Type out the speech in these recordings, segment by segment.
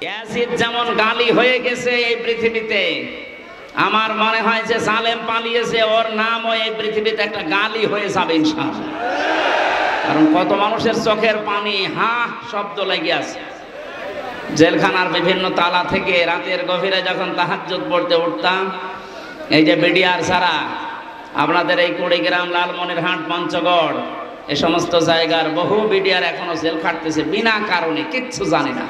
Yazid যেমন গালি হয়ে গেছে এই পৃথিবীতে, আমার মনে হয় যে জালেম পালিয়েছে, ওর নামও এই পৃথিবীতে একটা গালি হয়ে যাবে ইনশাআল্লাহ। কারণ কত মানুষের চোখের পানি হা শব্দ লেগে আছে। জেলখানার বিভিন্ন তালা থেকে রাতের গভীরে যখন তাহাজ্জুদ পড়তে উঠতাম, এই যে বিডিআর ছাড়া আপনাদের এই কুড়িগ্রাম, লালমনিরহাট, পঞ্চগড় এই সমস্ত জায়গার বহু বিডিআর এখনো জেল খাটতেছে বিনা কারণে, কিচ্ছু জানি না।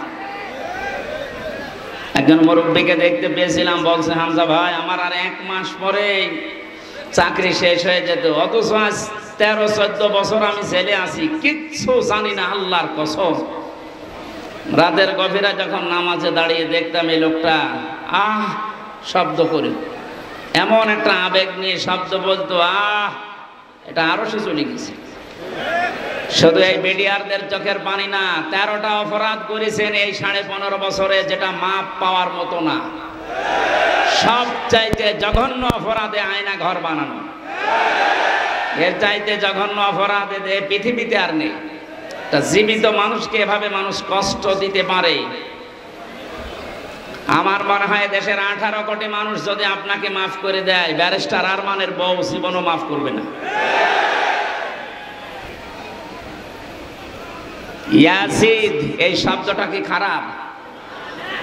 একজন মুরব্বীকে দেখতে পেয়েছিলাম, বলছে হামজা ভাই আমার আর 1 মাস পরে চাকরি শেষ হয়ে যেত, অথচ আজ 13-14 বছর আমি জেলে আছি, কিচ্ছু জানি না, আল্লাহর কসম। রাতের গভীরে যখন নামাজে দাঁড়িয়ে দেখতাম এই লোকটা আহ শব্দ করে, এমন একটা আবেগ নিয়ে শব্দ বলতো, আহ এটা আরো সে চলে গেছে। শুধু এই বিডিআরদের চোখের পানি না, 13টা অপরাধ করেছেন এই 15.5 বছরে, যেটা মাপ পাওয়ার মতো না। সবচাইতে জঘন্য অপরাধে আয়না ঘর বানানো, এর চাইতে জঘন্য অপরাধে পৃথিবীতে আর নেই। তা জীবিত মানুষকে এভাবে মানুষ কষ্ট দিতে পারে। আমার মনে হয় দেশের 18 কোটি মানুষ যদি আপনাকে মাফ করে দেয়, ব্যারিস্টার আরমানের বউ জীবনও মাফ করবে না। ইয়াজিদ এই শব্দটা কি খারাপ?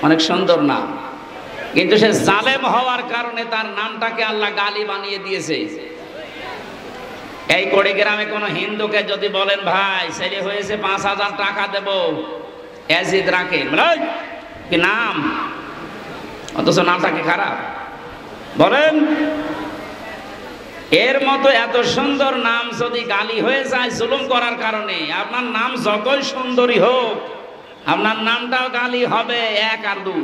অনেক সুন্দর নাম, কিন্তু সে জালেম হওয়ার কারণে তার নামটাকে আল্লাহ গালি বানিয়ে দিয়েছে। এই কুড়িগ্রামে কোন হিন্দুকে যদি বলেন ভাই ছেলে হয়েছে 5,000 টাকা দেব, ইয়াজিদ রাখে কি নাম, অথচ নামটা কি খারাপ বলেন? এর মতো এত সুন্দর নাম যদি গালি হয়ে যায় জুলুম করার কারণে, আপনার নাম যতই সুন্দরী হোক আপনার নামটাও গালি হবে 1 আর 2।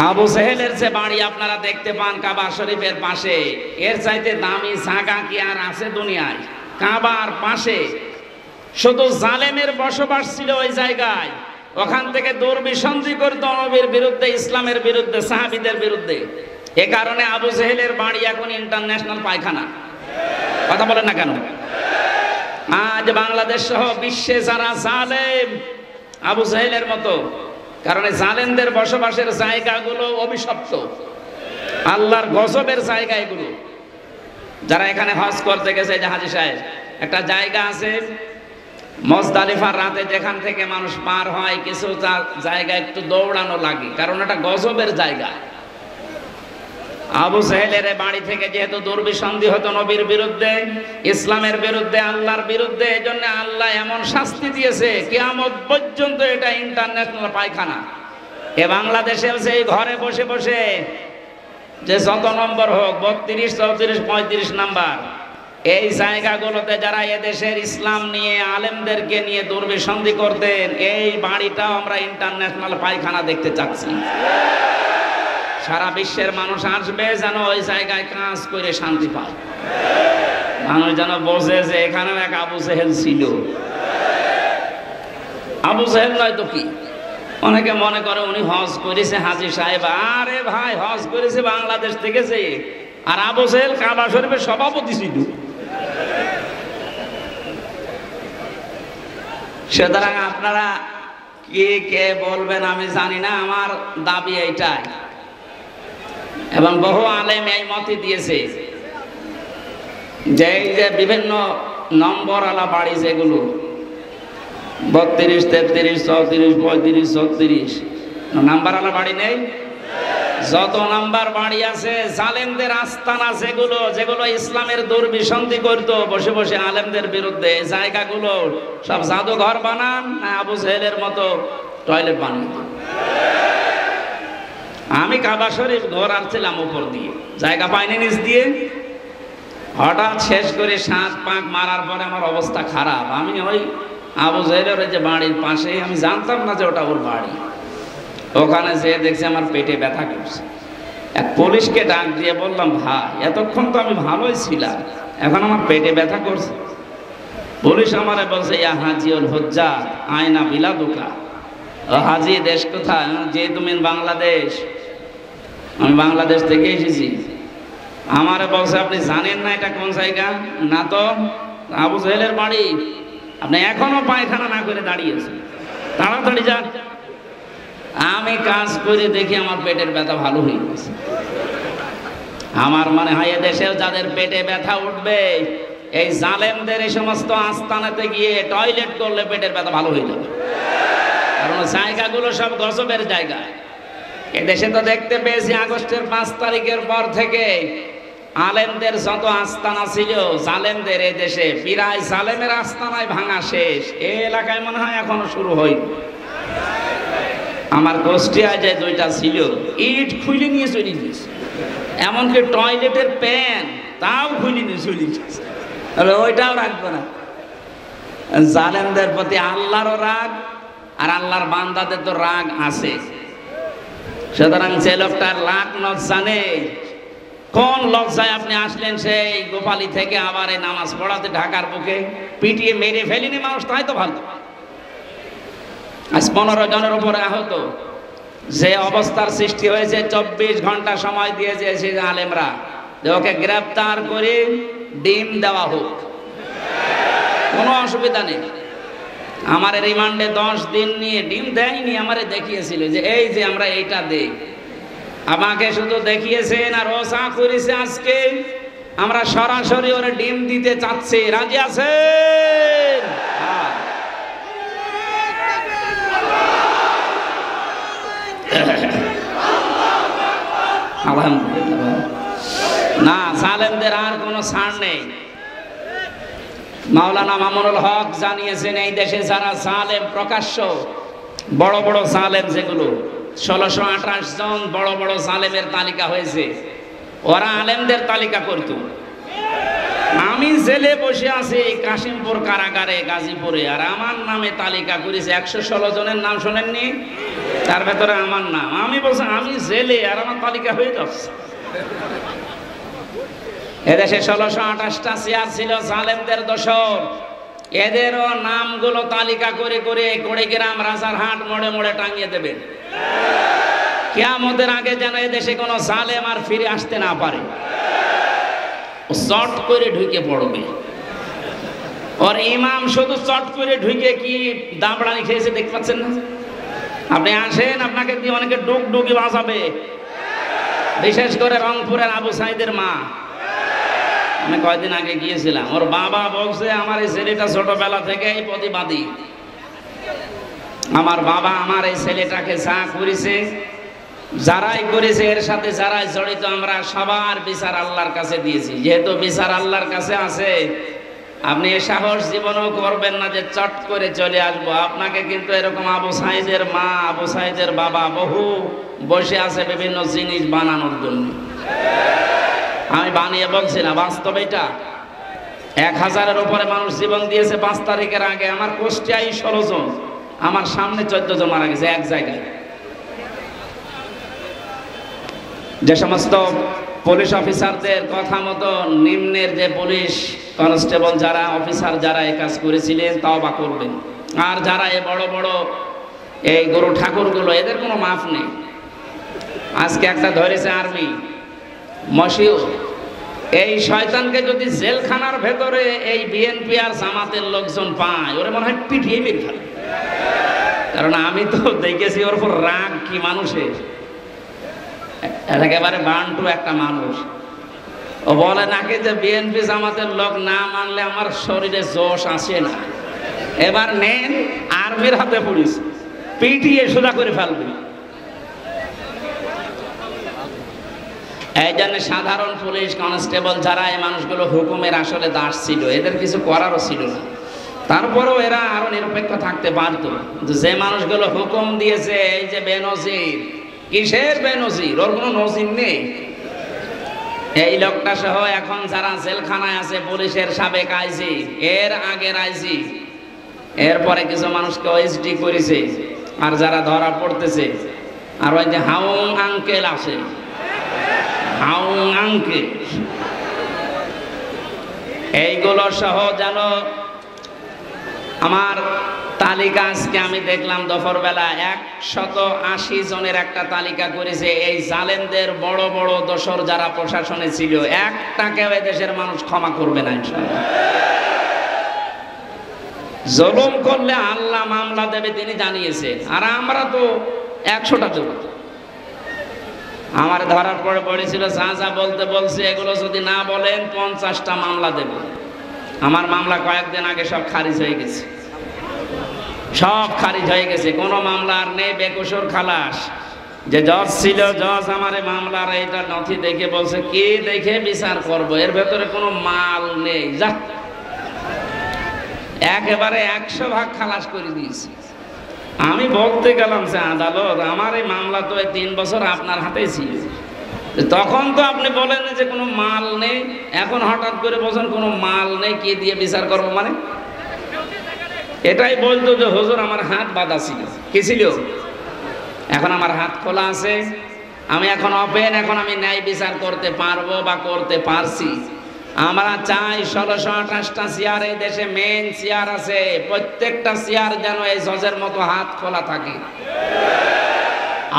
আবু সেহেলের যে বাড়ি আপনারা দেখতে পান কাবা শরীফের পাশে, এর চাইতে দামি জায়গা কি আর আছে দুনিয়ায়? কাবার পাশে শুধু জালেমের বসবাস ছিল ওই জায়গায়, ওখান থেকে দুর্বিসন্ধি করত নবীর বিরুদ্ধে, ইসলামের বিরুদ্ধে, সাহাবীদের বিরুদ্ধে। এ কারণে আবু সেহেলের বাড়ি এখন ইন্টারন্যাশনাল পায়খানা। কথা বলেন না কেন? আজ বাংলাদেশ সহ বিশ্বে যারা জালেম আবু সেহেলের মতো, কারণ জালেমদের বসবাসের জায়গাগুলো অভিশপ্ত, আল্লাহর গজবের জায়গা এগুলো। যারা এখানে হজ করতে গেছে, যে হাজী সাহেব, একটা জায়গা আছে মুজদালিফার রাতে যেখান থেকে মানুষ পার হয়, কিছু জায়গা একটু দৌড়ানো লাগে, কারণ এটা গজবের জায়গা। আবু সেহেলের বাড়ি থেকে যেহেতু দুর্বিসন্ধি হতো নবীর বিরুদ্ধে, ইসলামের বিরুদ্ধে, আল্লাহর বিরুদ্ধে, এই জন্য আল্লাহ এমন শাস্তি দিয়েছে কিয়ামত পর্যন্ত এটা ইন্টারন্যাশনাল পায়খানা। এ বাংলাদেশেও সেই ঘরে বসে বসে যে যত নম্বর হোক, 32, 34, 35 নাম্বার, এই জায়গাগুলোতে যারা এদেশের ইসলাম নিয়ে, আলেমদেরকে নিয়ে দুর্বিসন্ধি করতেন, এই বাড়িটাও আমরা ইন্টারন্যাশনাল পায়খানা দেখতে চাচ্ছি। সারা বিশ্বের মানুষ আসবে যেন ওই জায়গায় কাজ করে শান্তি পায়, মানুষ যেন বোঝে যে এখানেও এক আবু সেহেল ছিল। আবু সেহেল নয় তো কি? অনেকে মনে করে উনি হজ করেছে হাজী সাহেব। আরে ভাই, হজ করেছে বাংলাদেশ থেকে যে, আর আবু সেহেল কাবা শরীফের সভাপতি ছিল। সুতরাং আপনারা কে বলবেন আমি জানি না, আমার দাবি এইটাই, এবং বহু আলেম এই মতই দিয়েছে যে এই যে বিভিন্ন নম্বরওয়ালা বাড়ি যেগুলো 32, 33, 34, 35, 36 নাম্বারওয়ালা বাড়ি নেই, যত নাম্বার বাড়ি আছে জালেমদের আস্তানা, যেগুলো ইসলামের দুর্বিসন্ধি করতো বসে বসে আলেমদের বিরুদ্ধে, জায়গাগুলো সব জাদুঘর বানান না আবু সেহেলের মতো টয়লেট বানান। আমি কাবা শরীফ ঘোরাচ্ছিলাম উপর দিয়ে, জায়গা পাইনি নিচ দিয়ে, হঠাৎ শেষ করে 7 পাক মারার পরে আমার অবস্থা খারাপ। আমি ওই আবু সেহেলের যে বাড়ির পাশে, আমি জানতাম না যে ওটা ওর বাড়ি, ওখানে যেয়ে দেখছি আমার পেটে ব্যথা করছে। এক পুলিশকে ডাক দিয়ে বললাম, ভাই এতক্ষণ তো আমি ভালোই ছিলাম, এখন আমার পেটে ব্যথা করছে। পুলিশ আমারে বলছে, ইয়া হাজিউল হুজ্জাত আয়না বিলাদুকা। হাজি দেশ কোথায়? যে তুমি বাংলাদেশ। আমি বাংলাদেশ থেকে এসেছি। আমারে বলছে, আপনি জানেন না এটা কোন জায়গা? না তো। আবু সেহেলের বাড়ি আপনি এখনো পায়খানা না করে দাঁড়িয়েছেন, তাড়াতাড়ি যান। আমি কাজ করে দেখি আমার পেটের ব্যথা ভালো হয়ে গেছে। আমার মনে হয় এদেশেও যাদের পেটে ব্যথা উঠবে, এই জালেমদের এই সমস্ত আস্তানাতে গিয়ে টয়লেট করলে পেটের ব্যথা ভালো হয়ে যাবে। কারণ জায়গাগুলো সব গজবের জায়গা। এদেশে তো দেখতে পেয়েছি আগস্টের 5 তারিখের পর থেকে আলেমদের যত আস্তানা ছিল জালেমদের, এই দেশে প্রায় জালেমের আস্তানায় ভাঙা শেষ। এই এলাকায় মনে হয় এখনো শুরু হয়নি। আমার গোষ্ঠীয় যে 2টা ছিল, ইট খুলে নিয়ে চলে গেছে, এমনকি টয়লেটের প্যান তাও খুলে নিয়ে চলে গেছে। ওইটাও রাখবো না। জালেমদের প্রতি আল্লাহরও রাগ, আর আল্লাহর বান্দাদের তো রাগ আছে। সুতরাং যে লোকটার লাখ লজ্জা নেই, কোন লজ্জায় আপনি আসলেন সেই গোপালী থেকে আবার এই নামাজ পড়াতে ঢাকার বুকে? পিটিয়ে মেরে ফেলিনি মানুষ, তাই তো ভালো। আজ 15 জনের উপরে আহত। যে অবস্থার সৃষ্টি হয়েছে, 24 ঘন্টা সময় দিয়েছে সেই আলেমরা যে ওকে গ্রেফতার করে ডিম দেওয়া হোক, কোনো অসুবিধা নেই। আমার রিমান্ডে 10 দিন নিয়ে ডিম দেয়নি, আমারে দেখিয়েছিল যে এই যে আমরা এইটা দেই। আমাকে শুধু দেখিয়েছেন আর ও চা করেছে। আজকে আমরা সরাসরি ওরে ডিম দিতে চাচ্ছি, রাজি আছেন? আলহামদুলিল্লাহ। না, জালেমদের আর কোনো ছাড় নেই। মাওলানা মামুনুল হক জানিয়েছেন এই দেশে যারা জালেম প্রকাশ্য, বড় বড় জালেম যেগুলো 1628 জন বড় বড় জালেমের তালিকা হয়েছে, ওরা আলেমদের তালিকা করত। আমি জেলে বসে আছি কাশিমপুর কারাগারে গাজীপুরে, আর আমার নামে তালিকা করেছে 116 জনের নাম শোনেননি? তার ভেতরে আমার নাম। আমি বলছি আমি জেলে, আর আমার তালিকা হয়ে যাচ্ছে। এদেশে 1628টা চেয়ার ছিল জালেমদের দোসর। এদেরও নামগুলো তালিকা করে করে কুড়িগ্রাম রাজারহাট মোড়ে মোড়ে টাঙিয়ে দেবেন। কিয়ামতের আগে যেন এদেশে কোনো জালেম আর ফিরে আসতে না পারে। চট করে ঢুকে পড়বে। ওর ইমাম শুধু চট করে ঢুকে কি দাবড়ানি খেয়েছে দেখতে পাচ্ছেন না? আপনি আসেন, আপনাকে দিয়ে অনেকে ডুগডুগি বাজাবে, বিশেষ করে রংপুরের আবু সাইদের মা। আমি কয়েকদিন আগে গিয়েছিলাম, ওর বাবা বলছে আমার এই ছেলেটা ছোটবেলা থেকেই প্রতিবাদী। আমার বাবা আমার এই ছেলেটাকে যা করেছে, যারাই করেছে এর সাথে যারাই জড়িত, আমরা সবার বিচার আল্লাহর কাছে দিয়েছি। যেহেতু বিচার আল্লাহর কাছে আছে, আপনি এ সাহস জীবনও করবেন না যে চট করে চলে আসবো। আপনাকে কিন্তু এরকম আবু সাইদের মা, আবু সাইদের বাবা বহু বসে আছে বিভিন্ন জিনিস বানানোর জন্য। আমি বানিয়ে বলছি না, বাস্তব এটা। 1000-এর উপরে মানুষ জীবন দিয়েছে 5 তারিখের আগে। আমার কুষ্টিয়ায় 16 জন, আমার সামনে 14 জন মারা গেছে এক জায়গায়। যে সমস্ত পুলিশ অফিসারদের কথা মতো নিম্নের যে পুলিশ কনস্টেবল যারা অফিসার যারা এই কাজ করেছিলেন তওবা করবেন। আর যারা এই বড় বড় এই গরু ঠাকুরগুলো, এদের কোনো মাফ নেই। আজকে একটা ধরেছে আর্মি মশিউর। এই শয়তানকে যদি জেলখানার ভেতরে এই বিএনপি আর জামাতের লোকজন পায়, ওরে মনে হয় পিটিয়ে বের ফেলে। কারণ আমি তো দেখেছি ওর উপর রাগ কি মানুষের, একেবারে বান্টু একটা মানুষ। ও বলে নাকি যে বিএনপি জামাতের লোক না মানলে আমার শরীরে জোশ আসে না। এবার নেন, আর্মির হাতে পড়িস, পিটিয়ে সোজা করে ফেলবে। এই জন্য সাধারণ পুলিশ কনস্টেবল যারা এই মানুষগুলো হুকুমের আসলে দাস ছিল, এদের কিছু করারও ছিল না। তারপরেও এরা আরো নিরপেক্ষ থাকতে পারত। যে মানুষগুলো হুকুম দিয়েছে, এই যে বেনজির, কিসের বেনজির? ওর কোনো নজির নেই। এই লোকটা সহ এখন যারা জেলখানায় আছে, পুলিশের সাবেক আইজি, এর আগের আইজি, এরপরে কিছু মানুষকে ওএসডি করেছে। আর যারা ধরা পড়তেছে, আর ওই যে হাউং আঙ্কেল আছে, হাউং আঙ্কেল, এইগুলো সহ যেন আমার তালিকা আজকে আমি দেখলাম দুপুরবেলা 180 জনের একটা তালিকা করেছে। এই জালেমদের বড় বড় দোসর যারা প্রশাসনে ছিল, একটাকেও এদেশের মানুষ ক্ষমা করবে না ইনশাআল্লাহ। জুলুম করলে আল্লাহ মামলা দেবে তিনি জানিয়েছে, আর আমরা তো 100টা দেব। আমার ধরার পরে পড়েছিল যা যা বলতে বলছে এগুলো যদি না বলেন 50টা মামলা দেব। আমার মামলা কয়েকদিন আগে সব খারিজ হয়ে গেছে, সব খারিজ হয়ে গেছে, কোনো মামলা আর নেই, বেকসুর খালাস। যে জজ ছিল, জজ আমারে মামলার এইটা নথি দেখে বলছে কি দেখে বিচার করব, এর ভেতরে কোনো মাল নেই, যা একেবারে 100 ভাগ খালাস করে দিয়েছি। আমি বলতে গেলাম যে আদালত আমার এই মামলা তো 3 বছর আপনার হাতেই ছিল, তখন তো আপনি বলেন যে কোনো মাল নেই, এখন হঠাৎ করে বলছেন কোনো মাল নেই, কি দিয়ে বিচার করবো? মানে এটাই বলতো যে হুজুর আমার হাত বাঁধা ছিল, কি ছিল? এখন আমার হাত খোলা আছে, আমি এখন ওপেন, এখন আমি ন্যায় বিচার করতে পারবো বা করতে পারছি। আমরা চাই 1628টা চেয়ার এই দেশে মেন চেয়ার আছে, প্রত্যেকটা চেয়ার যেন এই জজের মতো হাত খোলা থাকে,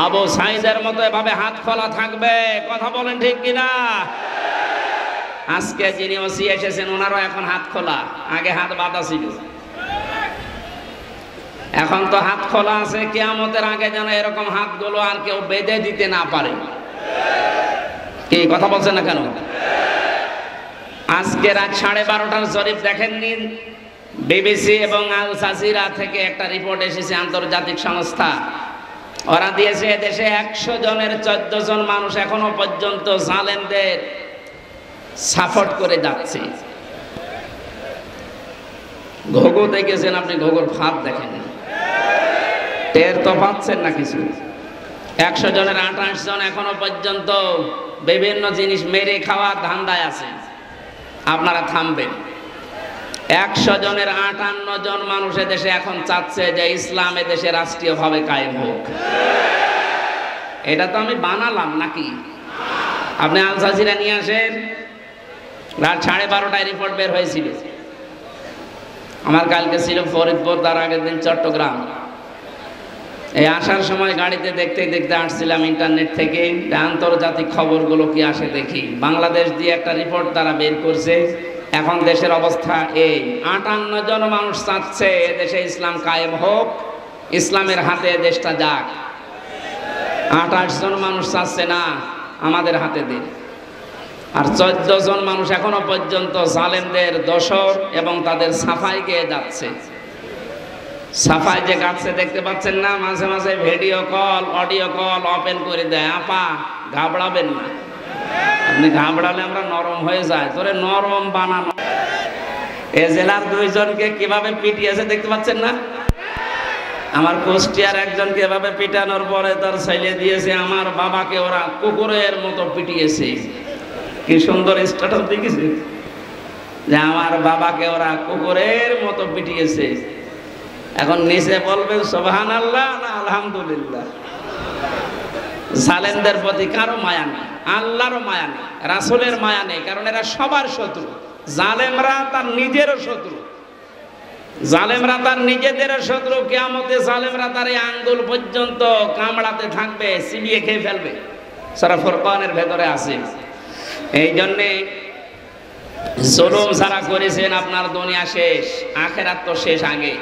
আবু সাইদের মতো এভাবে হাত খোলা থাকবে। কথা বলেন ঠিক কিনা? আজকে যিনি ওসি এসেছেন ওনারও এখন হাত খোলা, আগে হাত বাঁধা ছিল, এখন তো হাত খোলা আছে। কিয়ামতের আগে যেন এরকম হাতগুলো আর কেউ বেঁধে দিতে না পারে। কি কথা বলছেন না কেন? আজকে রাত 12:30টার জরিপ দেখেননি? বিবিসি এবং আল জাজিরা থেকে একটা রিপোর্ট এসেছে, আন্তর্জাতিক সংস্থা, ওরা দিয়েছে দেশে 100 জনের 14 জন মানুষ এখনো পর্যন্ত জালেমদের সাপোর্ট করে যাচ্ছে। ঘুঘু দেখেছেন আপনি? ঘুঘুর ফাঁদ দেখেন, টের তো পাচ্ছেন না কিছু? 100 জনের 28 জন এখনো পর্যন্ত বিভিন্ন জিনিস মেরে খাওয়া ধান্দায় আছে। আপনারা থামবেন। 100 জনের 58 জন মানুষ দেশে এখন চাচ্ছে যে ইসলাম দেশে রাষ্ট্রীয়ভাবে কায়েম হোক। এটা তো আমি বানালাম নাকি? আপনি আল জাজিরা নিয়ে আসেন, রাত 12:30টায় রিপোর্ট বের হয়েছিল। আমার কালকে ছিল ফরিদপুর, তার আগের দিন চট্টগ্রাম। এই আসার সময় গাড়িতে দেখতে দেখতে আসছিলাম ইন্টারনেট থেকে, আন্তর্জাতিক খবরগুলো কি আসে দেখি। বাংলাদেশ দিয়ে একটা রিপোর্ট তারা বের করছে, এখন দেশের অবস্থা এই। 58 জন মানুষ চাচ্ছে দেশে ইসলাম কায়েম হোক, ইসলামের হাতে দেশটা যাক। 28 জন মানুষ চাচ্ছে না আমাদের হাতে দিন। আর 14 জন মানুষ এখনো পর্যন্ত জালেমদের দোসর এবং তাদের সাফাই গেয়ে যাচ্ছে। সাফাই যে গাচ্ছে দেখতে পাচ্ছেন না, মাঝে মাঝে video call audio call open করে দেয়। আপা ঘাবড়াবেন না, আপনি ঘাবড়ালে আমরা নরম হয়ে যায়, তোরে নরম বানানো। এ জেলার 2 জনকে কিভাবে পিটিয়েছে দেখতে পাচ্ছেন না? আমার কুষ্টিয়ার একজনকে এভাবে পিটানোর পরে তার ছেলে দিয়েছে আমার বাবাকে ওরা কুকুরের মতো পিটিয়েছে। কি সুন্দর স্ট্যাটাস দেখেছে যে আমার বাবাকে ওরা কুকুরের মতো পিটিয়েছে। এখন নিচে বলবেন সুবহানাল্লাহ না আলহামদুলিল্লাহ। জালেমদের প্রতি কারো মায়া নেই, আল্লাহরও মায়া নেই, রাসূলের মায়া নেই, কারণ এরা সবার শত্রু। জালেমরা তার নিজেরও শত্রু, জালেমরা তার নিজেদেরও শত্রু। কিয়ামতে জালেমরা তার এই আঙ্গুল পর্যন্ত কামড়াতে থাকবে, চিবিয়ে খেয়ে ফেলবে। সূরা ফুরকানের ভেতরে আছে। এই জন্যে জুলুম যারা করেছেন আপনার দুনিয়া শেষ, আখেরাত তো শেষ আগে।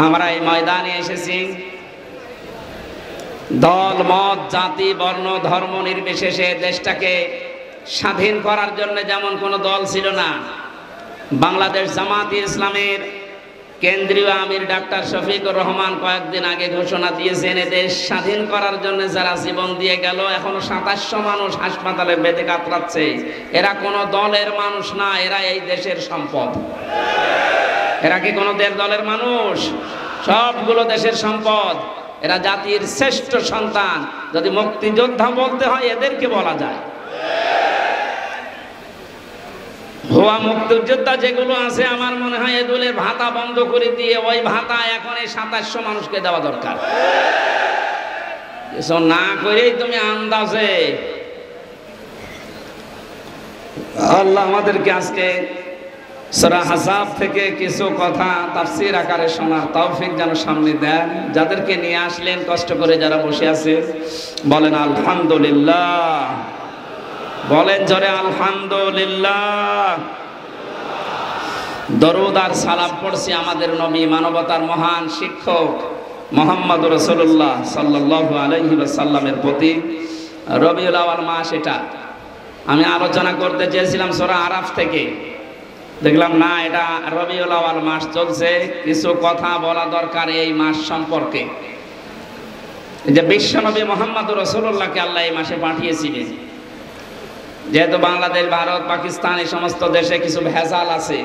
আমরা এই ময়দানে এসেছি দল মত জাতি বর্ণ ধর্ম নির্বিশেষে দেশটাকে স্বাধীন করার জন্য। যেমন কোনো দল ছিল না। বাংলাদেশ জামাতে ইসলামের কেন্দ্রীয় আমির ডাক্তার শফিকুর রহমান কয়েকদিন আগে ঘোষণা দিয়েছেন দেশ স্বাধীন করার জন্য যারা জীবন দিয়ে গেল, এখনো 2700 মানুষ হাসপাতালে বেঁধে কাতরাচ্ছে। এরা কোনো দলের মানুষ না, এরা এই দেশের সম্পদ। এরা কি কোনো দলের মানুষ? সবগুলো দেশের সম্পদ। এরা জাতির শ্রেষ্ঠ সন্তান। যদি মুক্তিযোদ্ধা বলতে হয় এদেরকে বলা যায়। ভুয়া মুক্তিযোদ্ধা যেগুলো আছে আমার মনে হয় এগুলোর ভাতা বন্ধ করে দিয়ে ওই ভাতা এখন এই 2700 মানুষকে দেওয়া দরকার। এসব না করেই তুমি আন্দাজে। আল্লাহ আমাদেরকে আজকে সূরা আহজাব থেকে কিছু কথা তাফসীর আকারে শোনার তৌফিক যেন সামনে দেন। যাদেরকে নিয়ে আসলেন কষ্ট করে যারা বসে আছে বলেন আলহামদুলিল্লাহ, বলেন জোরে আলহামদুলিল্লাহ। দরুদ আর সালাম পড়ছি আমাদের নবী মানবতার মহান শিক্ষক মুহাম্মদ রাসূলুল্লাহ সাল্লাল্লাহু আলাইহি ওয়াসাল্লামের প্রতি। রবিউল আউয়াল মাস এটা আমি আলোচনা করতে চেয়েছিলাম সূরা আরাফ থেকে, দেখলাম না এটা রবিউল আউয়াল মাস চলছে, কিছু কথা বলা দরকার এই মাস সম্পর্কে। যে বিশ্বনবী মুহাম্মদ রাসূলুল্লাহকে আল্লাহ এই মাসে পাঠিয়েছিলেন। যেহেতু বাংলাদেশ, ভারত, পাকিস্তান এই সমস্ত দেশে কিছু ভেজাল আছে,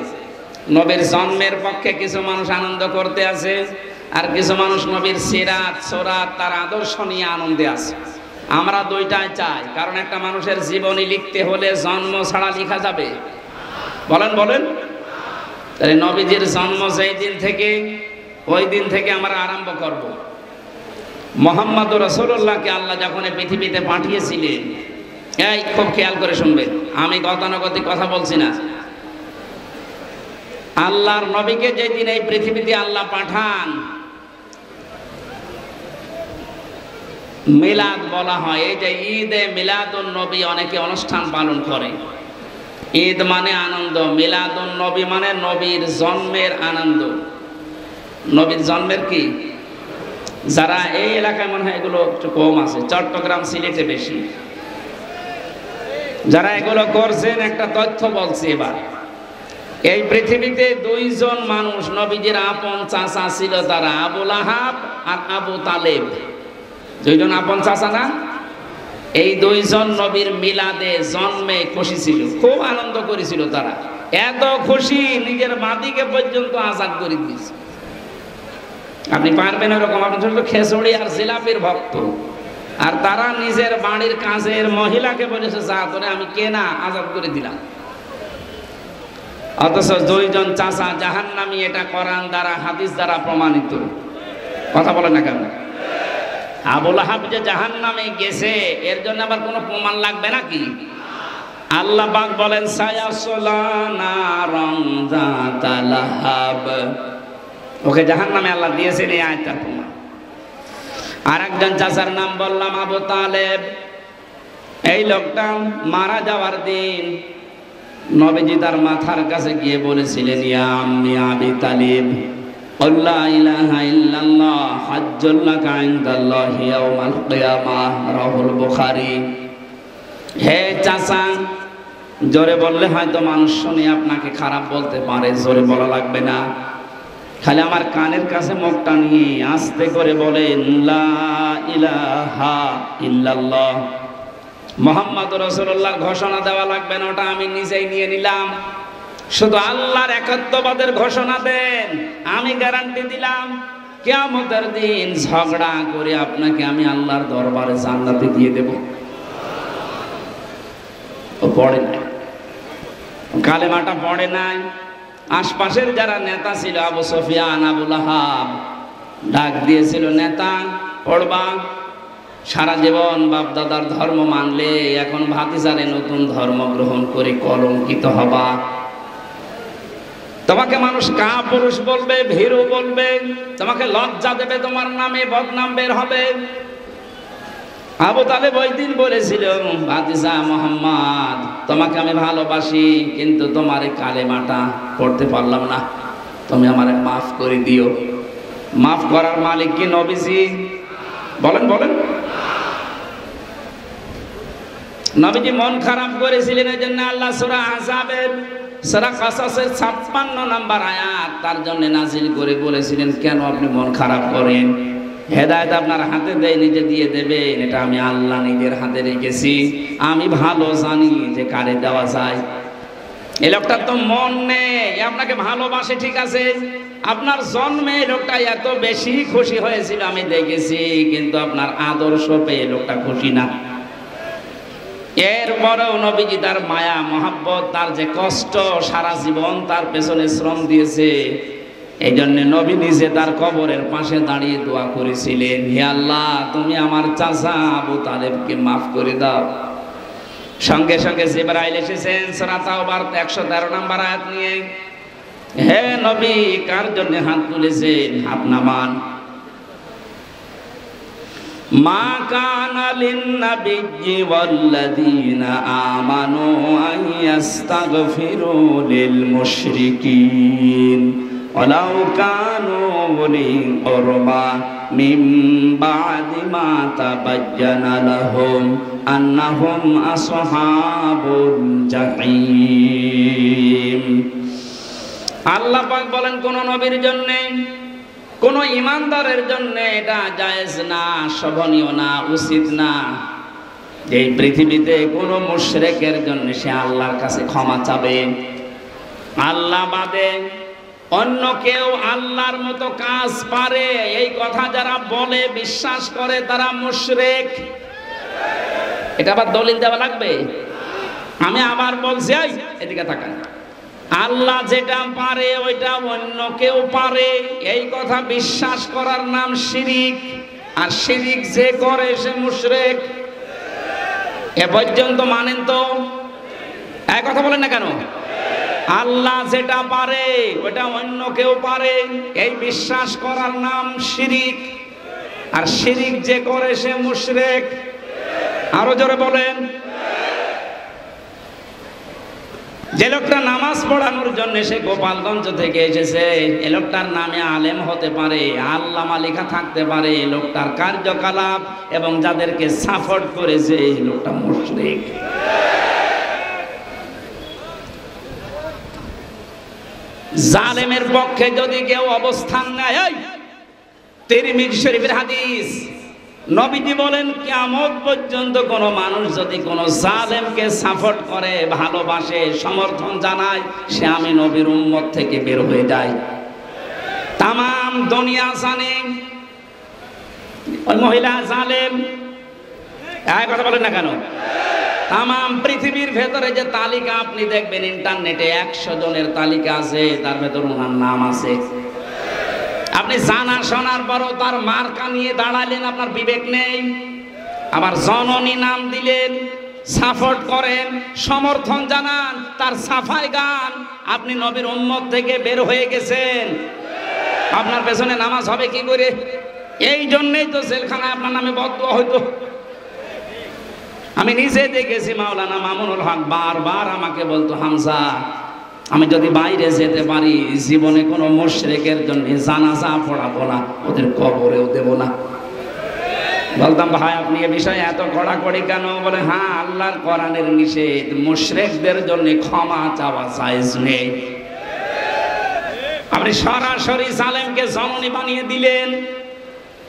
নবীর জন্মের পক্ষে কিছু মানুষ আনন্দ করতে আছে, আর কিছু মানুষ নবীর সিরাত সুরাত তার আদর্শ নিয়ে আনন্দে আছে। আমরা দুইটাই চাই, কারণ একটা মানুষের জীবনী লিখতে হলে জন্ম ছাড়া লেখা যাবে? বলেন বলেন। তাহলে নবীজির জন্ম যেই দিন থেকে, ওই দিন থেকে আমরা আরম্ভ করব। মুহাম্মদ রাসূলুল্লাহকে আল্লাহ যখন পৃথিবীতে পাঠিয়েছিলেন, এই খুব খেয়াল করে শুনবেন, আমি গতানুগতিক কথা বলছি না। আল্লাহর নবীকে যেদিন এই পৃথিবীতে আল্লাহ পাঠান, মিলাদ বলা হয়। এই যে ঈদে মিলাদুন নবী অনেকে অনুষ্ঠান পালন করে। ঈদ মানে আনন্দ, মিলাদুন নবী মানে নবীর জন্মের আনন্দ। নবীর জন্মের কি, যারা এই এলাকায় মনে হয় এগুলো একটু কম আছে, চট্টগ্রাম সিলেটে বেশি। যারা এগুলো করছেন একটা তথ্য বলছি এবার। এই পৃথিবীতে দুইজন মানুষ নবীজির আপন চাচা ছিল, তারা আবু লাহাব আর আবু তালেব। দুইজন আপন চাচা না? এই দুইজন নবীর মিলাদে জন্মে খুশি ছিল, খুব আনন্দ করেছিল তারা। এত খুশি নিজের মাদিকে পর্যন্ত আজাদ করে দিয়েছে। আপনি পারবেন এরকম? আপনি ছোট খেজুড়ি আর জিলাপির ভক্ত, আর তারা নিজের বাড়ির কাজের মহিলাকে বলেছে যা তোরে আমি কেনা আজাদ করে দিলাম। অথচ দুইজন চাচা জাহান্নামী, এটা কোরআন দ্বারা হাদিস দ্বারা প্রমাণিত। কথা বলে না কেন? আবু লাহাব যে জাহান্নামে গেছে এর জন্য আবার কোনো প্রমাণ লাগবে নাকি? আল্লাহ পাক বলেন সায়াসলা নারান যাতা লাহাব, ওকে জাহান্নামে আল্লাহ দিয়েছেন, এই আয়াতটার প্রমাণ। আর একজন চাচার নাম বললাম আবু তালেব। এই লোকটা মারা যাওয়ার দিন নবীজি তার মাথার কাছে গিয়ে বলেছিলেন, ইয়া আম্মি আবি তালিব লা ইলাহা ইল্লাল্লাহ হাজ্জুল লাকা ইনদাল্লাহি ইয়াউমাল কিয়ামাহ, রাহুল বুখারী। হে চাচা, জোরে বললে হয়তো মানুষ শুনে আপনাকে খারাপ বলতে পারে, জোরে বলা লাগবে না। খালি আমার কানের কাছে মুখটা নিয়ে আস্তে করে বলেন লা ইলাহা ইল্লাল্লাহ মুহাম্মদ রাসূলুল্লাহর ঘোষণা দেওয়া লাগবে না, ওটা আমি নিজেই নিয়ে নিলাম। শুধু আল্লাহর একাত্মবাদের ঘোষণা দেন, আমি গ্যারান্টি দিলাম কিয়ামতের দিন ঝগড়া করে আপনাকে আমি আল্লাহর দরবারে জান্নাতে দিয়ে দেব। ও পড়ে নাই, কালেমাটা পড়ে নাই। আশপাশের যারা নেতা ছিল, আবু সুফিয়ান, আবু লাহাব ডাক দিয়েছিল, নেতা পড়বা, সারা জীবন বাপ দাদার ধর্ম মানলে এখন ভাতিজারে নতুন ধর্ম গ্রহণ করে কলঙ্কিত হবা। তোমাকে মানুষ কাপুরুষ বলবে, ভীরু বলবে, তোমাকে লজ্জা দেবে, তোমার নামে বদনাম বের হবে। আবু তালেব ওই দিন বলেছিল, ভাতিজা মুহাম্মদ, তোমাকে আমি ভালোবাসি, কিন্তু তোমার এই কালেমাটা পড়তে পারলাম না, তুমি আমারে মাফ করে দিও। মাফ করার মালিক কি নবীজি? বলেন বলেন। নবীজি মন খারাপ করেছিলেন, এই জন্য আল্লাহ সূরা আহজাবের সূরা কাসাসের 56 নম্বর আয়াত তার জন্য নাজিল করে বলেছিলেন, কেন আপনি মন খারাপ করেন? হেদায়েত আপনার হাতে দেয়, নিজে দিয়ে দেবেন, এটা আমি আল্লাহ নিজের হাতে রেখেছি। আমি ভালো জানি যে কারে দেওয়া যায়। এই লোকটার তো মন নেই, আপনাকে ভালোবাসে ঠিক আছে, আপনার জন্মে লোকটা এত বেশি খুশি হয়েছিল আমি দেখেছি, কিন্তু আপনার আদর্শ পেয়ে লোকটা খুশি না। এরপরেও নবীজি তার মায়া মহাব্বত, তার যে কষ্ট, সারা জীবন তার পেছনে শ্রম দিয়েছে, এই জন্য নবী নিজে তার কবরের পাশে দাঁড়িয়ে দোয়া করেছিলেন, হে আল্লাহ, তুমি আমার চাচা আবু তালেবকে মাফ করে দাও। সঙ্গে সঙ্গে জিবরাইল এসেছেন সূরা তাওবার 113 নম্বর আয়াত নিয়ে, হে নবী, কার জন্য হাত তুলেছেন? হাত নামান। মা কানা লিন-নাবিয়্যি ওয়াল্লাযীনা আমানু আন ইস্তাগফিরু লিল মুশরিকিন ওয়ালাউ কানু উলি কুরবা মিন বা'দি মা তাবায়্যানা লাহুম আন্নাহুম আসহাবুল জাহিম। আল্লাহ পাক বলেন কোন নবীর জন্য, কোন ইমানদারের জন্য এটা জায়েজ না, শোভনীয় না, উচিত না যে এই পৃথিবীতে কোন মুশরিকের জন্য সে আল্লাহর কাছে ক্ষমা চাবে। আল্লাহ বাদে অন্য কেউ আল্লাহর মতো কাজ পারে এই কথা যারা বলে বিশ্বাস করে তারা মুশরিক। এটা আবার দলিল দেওয়া লাগবে? আমি আবার বলছি, এদিকে তাকান, আল্লাহ যেটা পারে ওইটা অন্য কেউ পারে এই কথা বিশ্বাস করার নাম শিরিক। আর শিরিক যে করে সে মুশরিক। এ পর্যন্ত মানেন তো? এই কথা বলেন না কেন? আল্লাহ যেটা পারে ওটা অন্য কেউ পারে এই বিশ্বাস করার নাম শিরিক। আর শিরিক যে করে সে মুশরিক। আরো জোরে বলেন। যে লোকটা নামাজ পড়ানোর জন্য সে গোপালগঞ্জ থেকে এসেছে, এ লোকটার নামে আলেম হতে পারে, আল্লামা লেখা থাকতে পারে, এই লোকটার কার্যকলাপ এবং যাদেরকে সাপোর্ট করেছে এই লোকটা মুশরিক। জালেমের পক্ষে যদি কেউ অবস্থান নেয়, তিরমিজি শরীফের হাদিস, নবীজি বলেন কিয়ামত পর্যন্ত কোন মানুষ যদি কোন জালেমকে সাপোর্ট করে, ভালোবাসে, সমর্থন জানায়, সে আমি নবীর উম্মত থেকে বের হয়ে যায়। তামাম দুনিয়া জানে ওই মহিলা জালেম। এই কথা বলেন না কেন? তামাম পৃথিবীর ভেতরে যে তালিকা আপনি দেখবেন ইন্টারনেটে 100 জনের তালিকা আছে, তার ভেতর ওনার নাম আছে। আপনি জানা শোনার পরও তার মার্কা নিয়ে দাঁড়ালেন, আপনার বিবেক নেই। আবার জননী নাম দিলেন, সাপোর্ট করেন, সমর্থন জানান, তার সাফাই গান, আপনি নবীর উম্মত থেকে বের হয়ে গেছেন। আপনার পেছনে নামাজ হবে কি করে? এই জন্যই তো জেলখানায় আপনার নামে বদদুয়া হইতো। আমি নিজে দেখেছি, মাওলানা মামুনুল হক বারবার আমাকে বলতো, হামজা আমি যদি বাইরে যেতে পারি জীবনে কোনো মুশরিকের জন্য জানাজা পড়াবো না, ওদের কবরেও দেব না। বলতাম ভাই আপনি এ বিষয়ে এত কড়াকড়ি কেন? বলে হ্যাঁ, আল্লাহর কোরআনের নিষেধ, মুশরিকদের জন্য ক্ষমা চাওয়া জায়েজ নেই। আপনি সরাসরি জালেমকে জননী বানিয়ে দিলেন,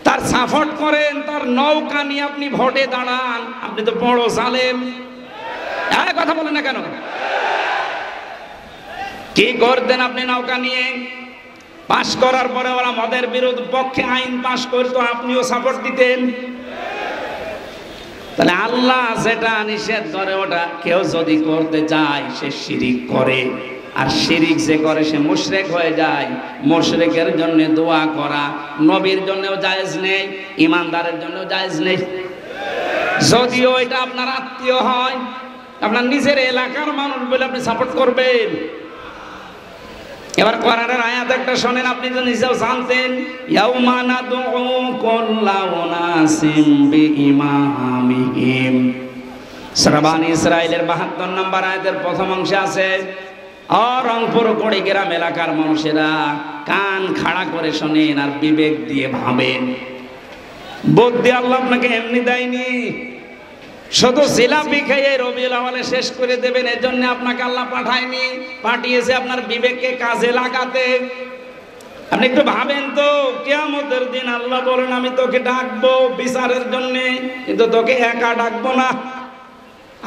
তার সাপোর্ট করেন, তার নৌকা নিয়ে আপনি ভোটে দাঁড়ান, আপনি তো বড় জালেম। এই কথা বলেন না কেন? কি করতেন আপনি নৌকা নিয়ে? পাশ করার পরে ওরা মদের বিরুদ্ধে পক্ষে আইন পাশ করতো, আপনিও সাপোর্ট দিতেন। তাহলে আল্লাহ যেটা নিষেধ করে ওটা কেউ যদি করতে চায় সে শিরিক করে। আর শিরিক যে করে সে মুশরিক হয়ে যায়। মুশরিকের জন্য দোয়া করা নবীর জন্যও জায়েজ নেই, ইমানদারের জন্যও জায়েজ নেই। যদিও এটা আপনার আত্মীয় হয়, আপনার নিজের এলাকার মানুষ বলে আপনি সাপোর্ট করবেন। এবার কোরআনের আয়াত একটা শোনেন, আপনি তো নিজেও জানতেন, ইয়াউমা নাদউ কুল্লা উনাসিম বিইমামিহিম। সূরা বনী ইসরাঈলের ৭২ নম্বর আয়াতের প্রথম অংশে আছে, রংপুর কুড়িগ্রাম এলাকার মানুষেরা কান খাড়া করে শোনেন আর বিবেক দিয়ে ভাবেন। বুদ্ধি আল্লাহ আপনাকে এমনি দেয়নি, শুধু জিলাপি খেয়ে রবিউল আউয়ালে শেষ করে দেবেন এর জন্য আপনাকে আল্লাহ পাঠায়নি, পাঠিয়েছে আপনার বিবেককে কাজে লাগাতে। আপনি একটু ভাবেন তো, কিয়ামতের দিন আল্লাহ বলেন আমি তোকে ডাকবো বিচারের জন্য, কিন্তু তোকে একা ডাকবো না,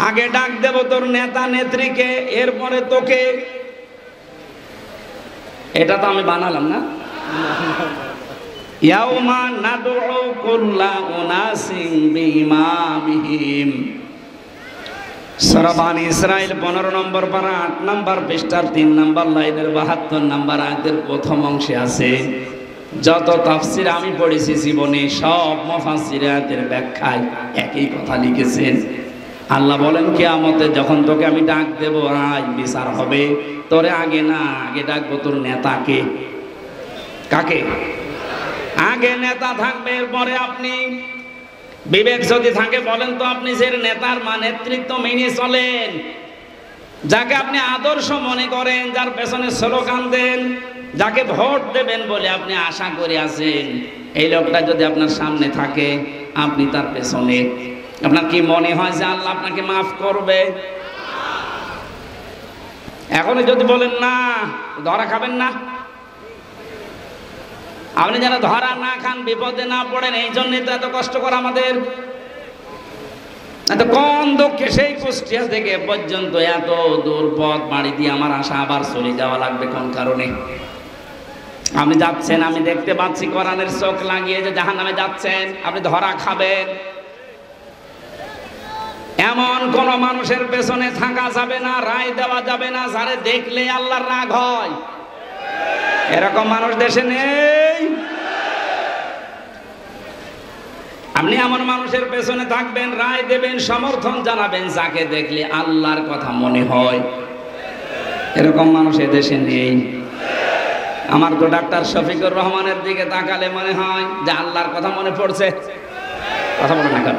আগে ডাক দেব তোর নেতা নেত্রীকে, এরপরে তোকে। এটা তো আমি বানালাম না। ইয়াউমা নাদউ কুল্লা উনাসিম বিইমামিহিম। সূরা বনী ইসরাঈল 15 নম্বর পারা 8 নম্বর পৃষ্ঠার 3 নম্বর লাইনের 72 নম্বর আয়াতের প্রথম অংশে আছে। যত তাফসীর আমি পড়েছি জীবনে সব মুফাসসির আয়াতের ব্যাখ্যায় একই কথা লিখেছেন। আল্লাহ বলেন কিয়ামতে যখন তোকে আমি ডাক দেব, আজ বিচার হবে, তোরে আগে না, আগে ডাকবো তোর নেতাকে। কাকে? আগে নেতা থাকবে, এরপরে আপনি। বিবেক যদি থাকে বলেন তো আপনি যে নেতার নেতৃত্ব মেনে চলেন, যাকে আপনি আদর্শ মনে করেন, যার পেছনে স্লোগান দেন, যাকে ভোট দেবেন বলে আপনি আশা করে আছেন, এই লোকটা যদি আপনার সামনে থাকে, আপনি তার পেছনে, আপনার কি মনে হয় যে আল্লাহ আপনাকে মাফ করবে? এখনই যদি বলেন না, ধরা খাবেন না। আপনি যেন ধরা না খান, বিপদে না পড়েন, এই জন্যই তো এত কষ্ট করে আমাদের। এত কোন দুঃখে সেই কুষ্টিয়া থেকে পর্যন্ত এত দূর পথ বাড়ি দিয়ে আমার আশা, আবার চলে যাওয়া লাগবে কোন কারণে? আপনি যাচ্ছেন, আমি দেখতে পাচ্ছি কোরআনের চোখ লাগিয়ে যে জাহান্নামে যাচ্ছেন, আপনি ধরা খাবেন। এমন কোন মানুষের পেছনে থাকা যাবে না, রায় দেওয়া যাবে না যারে দেখলে আল্লাহর রাগ হয়। এরকম মানুষ দেশে নেই। আপনি এমন মানুষের পেছনে থাকবেন, রায় দেবেন, সমর্থন জানাবেন যাকে দেখলে আল্লাহর কথা মনে হয়। এরকম মানুষ এদেশে নেই। আমার তো ডাক্তার শফিকুর রহমানের দিকে তাকালে মনে হয় যে আল্লাহর কথা মনে পড়ছে। কথা বলে না কেন?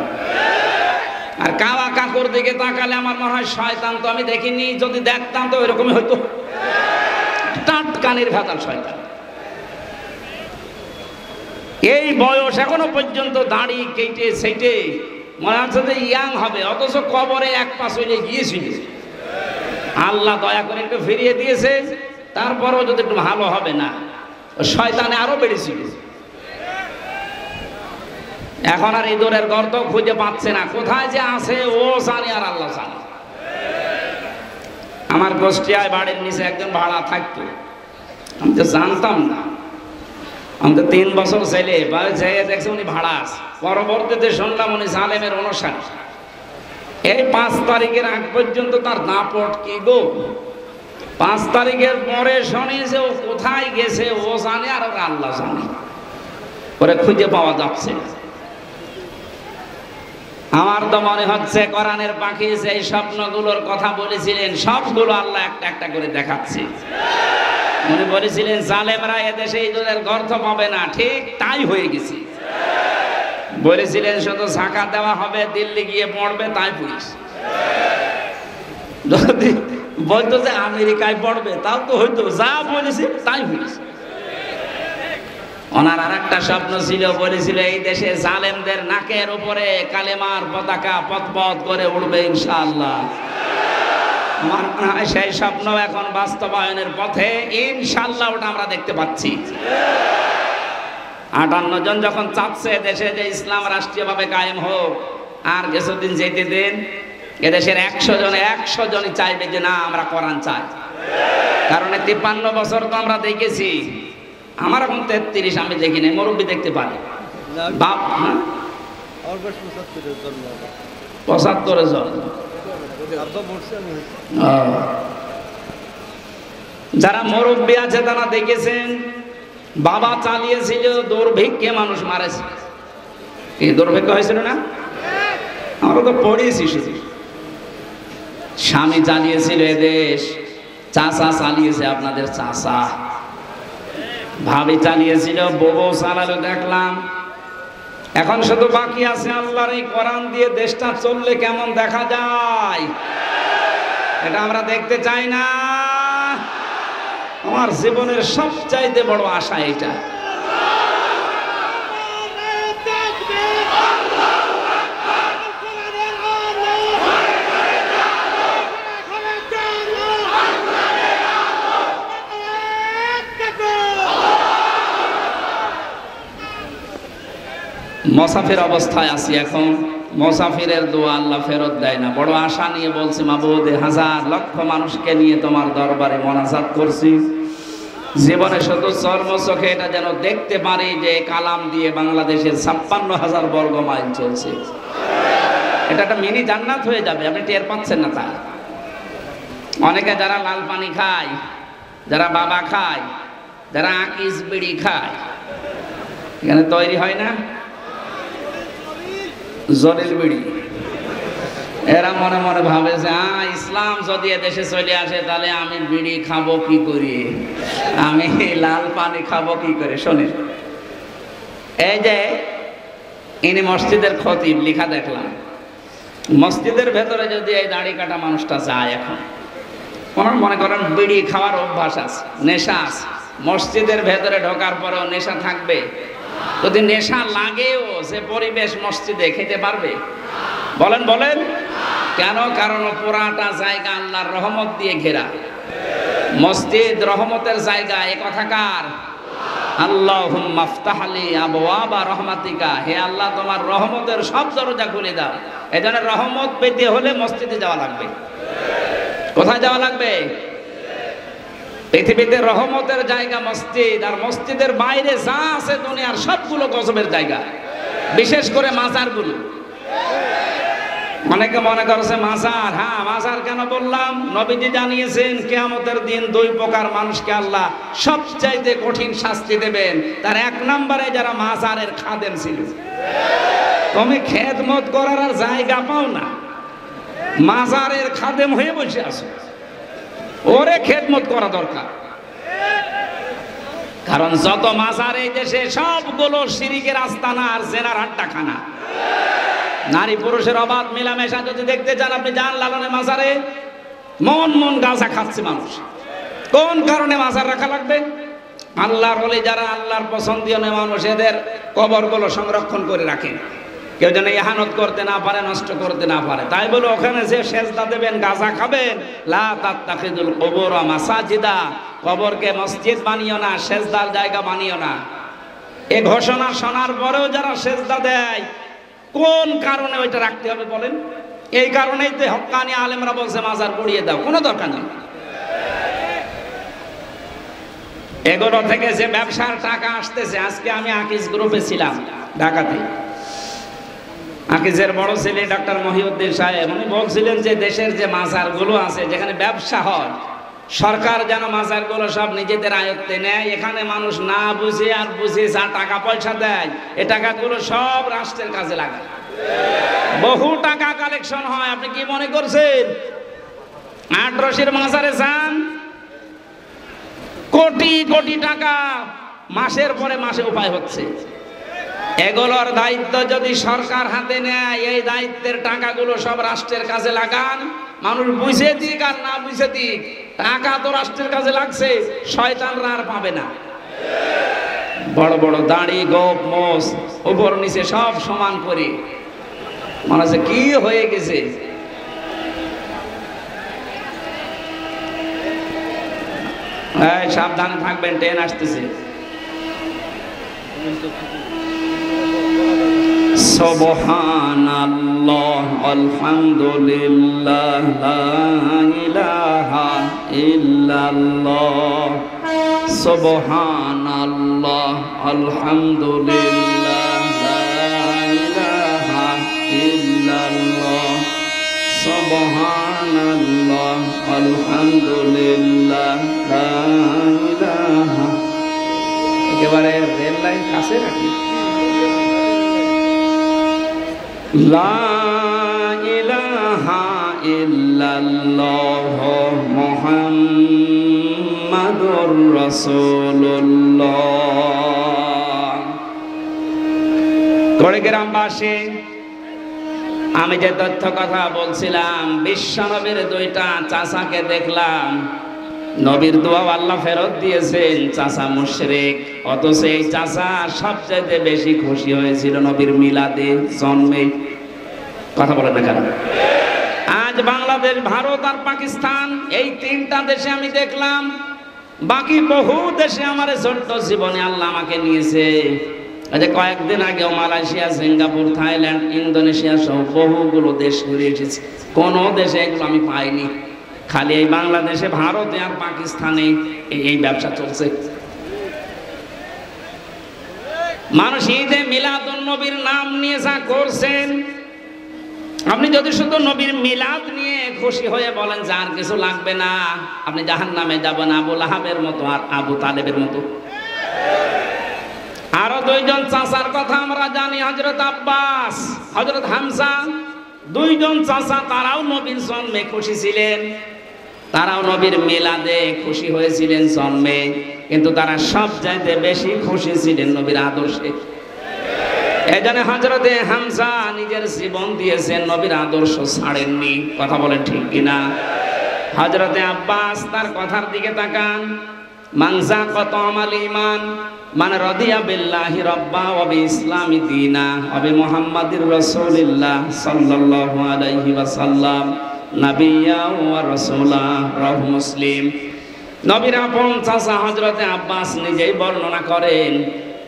আর কাওয়া কাকুর দিকে তাকালে আমার মনে হয় শয়তান তো আমি দেখিনি, যদি দেখতাম তো এরকমই হইতো। টাটকানির ভেতাল শয়তান। এই বয়স এখনো পর্যন্ত দাড়ি কেটে সেটে মনে হচ্ছে যে ইয়াং হবে, অথচ কবরে এক পা চলে গিয়েছিল। আল্লাহ দয়া করে একটু ফিরিয়ে দিয়েছে, তারপরেও যদি একটু ভালো হবে না, শয়তানে আরো বেড়েছিল। এখন আর ইঁদুরের গর্ত খুঁজে পাচ্ছে না, কোথায় যে আছে ও জানে আর আল্লাহ জানে। আমার কুষ্টিয়ায় বাড়ির নিচে একজন ভাড়া থাকতো, আমি তো জানতাম না। আমি তো 3 বছর ছেলে যেয়ে দেখছি উনি ভাড়া আছে। পরবর্তীতে শুনলাম উনি জালেমের অনুসারী। এই 5 তারিখের আগ পর্যন্ত তার দাপট কি গো। 5 তারিখের পরে শুনি যে ও কোথায় গেছে ও জানে আর ওরা আল্লাহ জানে, ওরে খুঁজে পাওয়া যাচ্ছে। আমার তো মনে হচ্ছে কোরআনের পাখি যে স্বপ্নগুলোর কথা বলেছিলেন সবগুলো আল্লাহ একটা একটা করে দেখাচ্ছে। উনি বলেছিলেন জালেমরা এদেশে ইঁদুরের গর্ত পাবে না, ঠিক তাই হয়ে গেছে। বলেছিলেন শুধু ঝাঁকা দেওয়া হবে, দিল্লি গিয়ে পড়বে, তাই পুলিশ। যদি বলতো যে আমেরিকায় পড়বে, তাও তো হইতো, যা বলেছে তাই হয়েছে। ওনার আর একটা স্বপ্ন ছিল, বলেছিল এই দেশে জালেমদের নাকের উপরে কালেমার পতাকা পথ করে উঠবে ইনশাআল্লাহ। আমার মনে হয় সেই স্বপ্ন এখন বাস্তবায়নের পথে ইনশাআল্লাহ, ওটা আমরা দেখতে পাচ্ছি। 58 জন যখন চাচ্ছে দেশে যে ইসলাম রাষ্ট্রীয়ভাবে কায়েম হোক, আর কিছুদিন যেতে দিন, এদেশের 100 জনই চাইবে যে না আমরা কোরআন চাই। কারণ 53 বছর তো আমরা দেখেছি, আমার এখন 33, আমি দেখি নাই, মুরব্বী দেখতে পারি। বাপ 75 জন যারা মুরব্বী আছে তারা দেখেছেন, বাবা চালিয়েছিল, দুর্ভিক্ষে মানুষ মারেছে। এই দুর্ভিক্ষ হয়েছিল না? আমরা তো পড়িয়েছি শুধু। স্বামী চালিয়েছিল এদেশ, চাচা চালিয়েছে, আপনাদের চাচা, ভাবি চালিয়েছিল, বউ চালালো দেখলাম। এখন শুধু বাকি আছে আল্লাহর এই কোরআন দিয়ে দেশটা চললে কেমন দেখা যায়, এটা আমরা দেখতে চাই না। আমার জীবনের সবচাইতে বড় আশা এটা। মুসাফির অবস্থায় আছি এখন। মুসাফিরের দোয়া আল্লাহ ফেরত দেয় না। বড় আশা নিয়ে বলছি, মাবুদ হাজার লক্ষ মানুষকে নিয়ে তোমার দরবারে মোনাজাত করছি, জীবনে শুধু চর্ম চোখে এটা যেন দেখতে পারি যে কালাম দিয়ে বাংলাদেশের 56,000 বর্গ মাইল চলছে। এটা একটা মিনি জান্নাত হয়ে যাবে, আপনি টের পাচ্ছেন না তা। অনেকে যারা লাল পানি খায়, যারা বাবা খায়, যারা আকিস বিড়ি খায়, এখানে তৈরি হয় না জলিল বিড়ি, এরা মনে মনে ভাবে যে ইসলাম যদি এদেশে চলে আসে তাহলে আমি বিড়ি খাবো কি করে, আমি লাল পানি খাবো কি করে। শোনেন, এই যে ইনি মসজিদের খতিব, লেখা দেখলাম। মসজিদের ভেতরে যদি এই দাড়ি কাটা মানুষটা যায়, এখন মনে করেন বিড়ি খাওয়ার অভ্যাস আছে, নেশা আছে, মসজিদের ভেতরে ঢোকার পরেও নেশা থাকবে? যদি নেশা লাগেও সে পরিবেশ মসজিদে খেতে পারবে? বলেন বলেন। কেন? কারণ পুরাটা জায়গা আল্লাহর রহমত দিয়ে ঘেরা। মসজিদ রহমতের জায়গা, এ কথা কার? আল্লাহুম্মা আফতাহ লি আবওয়াবা রাহমাতিকা, হে আল্লাহ তোমার রহমতের সব দরজা খুলে দাও। এজন্য রহমত পেতে হলে মসজিদে যাওয়া লাগবে। কোথায় যাওয়া লাগবে? পৃথিবীতে রহমতের জায়গা মসজিদ, আর মসজিদের বাইরে যা আছে দুনিয়ার সবগুলো গজবের জায়গা, বিশেষ করে মাজারগুলো। অনেকে মনে করছে মাজার, হ্যাঁ মাজার কেন বললাম? নবীজি জানিয়েছেন কিয়ামতের দিন দুই প্রকার মানুষকে আল্লাহ সবচাইতে কঠিন শাস্তি দেবেন। তার এক নম্বরে যারা মাজারের খাদেম ছিল। তুমি খেদমত করার আর জায়গা পাও না, মাজারের খাদেম হয়ে বসে আছো। ওরে খেদমত করা দরকার, কারণ যত মাজার এই দেশে সবগুলো শিরিকের আস্তানা আর জেনার আড্ডাখানা। নারী পুরুষের অবাধ মেলামেশা যদি দেখতে চান, আপনি যান লালনে মাজারে, মন মন গাঁজা খাচ্ছে মানুষ। কোন কারণে মাজার রাখা লাগবে? আল্লাহর ওলি যারা আল্লাহর পছন্দীয় মানুষ, এদের কবরগুলো সংরক্ষণ করে রাখেন, কেউ যেন ইহানত করতে না পারে, নষ্ট করতে না পারে। তাই বলে ওখানে যে সেজদা দেবেন, গাঁজা খাবেন, লা তাত্তাখিদুল কুবুর মাসাজিদা, কবরকে মসজিদ বানিও না, সেজদার জায়গা বানিও না। এই ঘোষণা শোনার পরেও যারা সেজদা দেয়, কোন কারণে ওইটা রাখতে হবে বলেন? এই কারণেই তো হক্কানি আলেমরা বলছে মাজার পুড়িয়ে দাও, কোনো দরকার নেই। এগুলো থেকে যে ব্যবসার টাকা আসতেছে, আজকে আমি আকিজ গ্রুপে ছিলাম ঢাকাতে। আকিজের বড় ছেলে ডক্টর মহিউদ্দিন সাহেব, উনি বলছিলেন যে দেশের যে মাজারগুলো আছে যেখানে ব্যবসা হয়, সরকার যেন মাজারগুলো সব নিজেদের আয়ত্তে নেয়। এখানে মানুষ না বুঝে আর বুঝে যা টাকা পয়সা দেয়, এ টাকাগুলো সব রাষ্ট্রের কাজে লাগায়। বহু টাকা কালেকশন হয়। আপনি কি মনে করছেন আটরশির মাজারে যান, কোটি কোটি টাকা মাসের পরে মাসে উপায় হচ্ছে। এগুলোর দায়িত্ব যদি সরকার হাতে নেয়, এই দায়িত্বের টাকাগুলো সব রাষ্ট্রের কাজে লাগান। মানুষ বুঝে দিক আর না বুঝে দিক, টাকা তো রাষ্ট্রের কাজে লাগছে, শয়তানরা আর পাবে না। বড় বড় দাড়ি, গোপ, মোষ, উপর নিচে সব সমান করে মনে হচ্ছে কি হয়ে গেছে। সাবধানে থাকবেন, ট্রেন আসতেছে। সুবহানাল্লাহ আলহামদুলিল্লাহ লা ইলাহা ইল্লাল্লাহ, সুবহানাল্লাহ আলহামদুলিল্লাহ লা ইলাহা ইল্লাল্লাহ, সুবহানাল্লাহ আলহামদুলিল্লাহ লা ইলাহা। একেবারে রেল লাইন কাছে রাখি। লা ইলাহা ইল্লাল্লাহ মুহাম্মাদুর রাসূলুল্লাহ। গ্রামবাসী, আমি যে তথ্য কথা বলছিলাম, বিশ্বনবীর দুইটা চাচাকে দেখলাম, নবীর দোয়া আল্লাহ ফেরত দিয়েছেন। চাচা মুশরিক, অথচ এই চাচা সবচেয়ে বেশি খুশি হয়েছিল নবীর মিলাদে, জন্মে। কথা বলে না কেন? আজ বাংলাদেশ, ভারত আর পাকিস্তান, এই তিনটা দেশে আমি দেখলাম। বাকি বহু দেশে আমার ছোট্ট জীবনে আল্লাহ আমাকে নিয়েছে। কয়েকদিন আগেও মালয়েশিয়া, সিঙ্গাপুর, থাইল্যান্ড, ইন্দোনেশিয়া সহ বহুগুলো দেশ ঘুরে এসেছি। কোনো দেশে এগুলো আমি পাইনি। খালি এই বাংলাদেশে, ভারতে আর পাকিস্তানে এই ব্যবসা চলছে। মানুষ ঈদে মিলাদুন নবীর নাম নিয়ে যা করছেন, আপনি যদি শুধু নবীর মিলাদ নিয়ে খুশি হয়ে বলেন যে আর কিছু লাগবে না, আপনি জাহান্নামে যাবেন আবু লাহাবের মতো আর আবু তালেবের মতো। আরো দুইজন চাচার কথা আমরা জানি, হযরত আব্বাস, হযরত হামজা, দুইজন চাচা, তারাও নবীর জন্মে খুশি ছিলেন, তারাও নবীর মিলাদে খুশি হয়েছিলেন জন্মে, কিন্তু তারা সবচাইতে বেশি খুশি ছিলেন নবীর আদর্শে। এখানে হযরতে হামজা নিজের জীবন দিয়েছেন, নবীর আদর্শ ছাড়েননি। কথা বলেন ঠিক কিনা? হযরতে আব্বাস তার কথার দিকে তাকান, মানজা কত আমাল ঈমান মান রাদিয়া বিল্লাহি রাব্বা ওয়া বিইসলামি দীনা ওয়া বিমুহাম্মাদির রাসূলিল্লাহ সাল্লাল্লাহু আলাইহি ওয়াসাল্লাম নাবিয়্যা ওয়া রাসূলা। রাহ মুসলিম। নবীর আপন চাচা হযরতে আব্বাস নিজেই বর্ণনা করেন,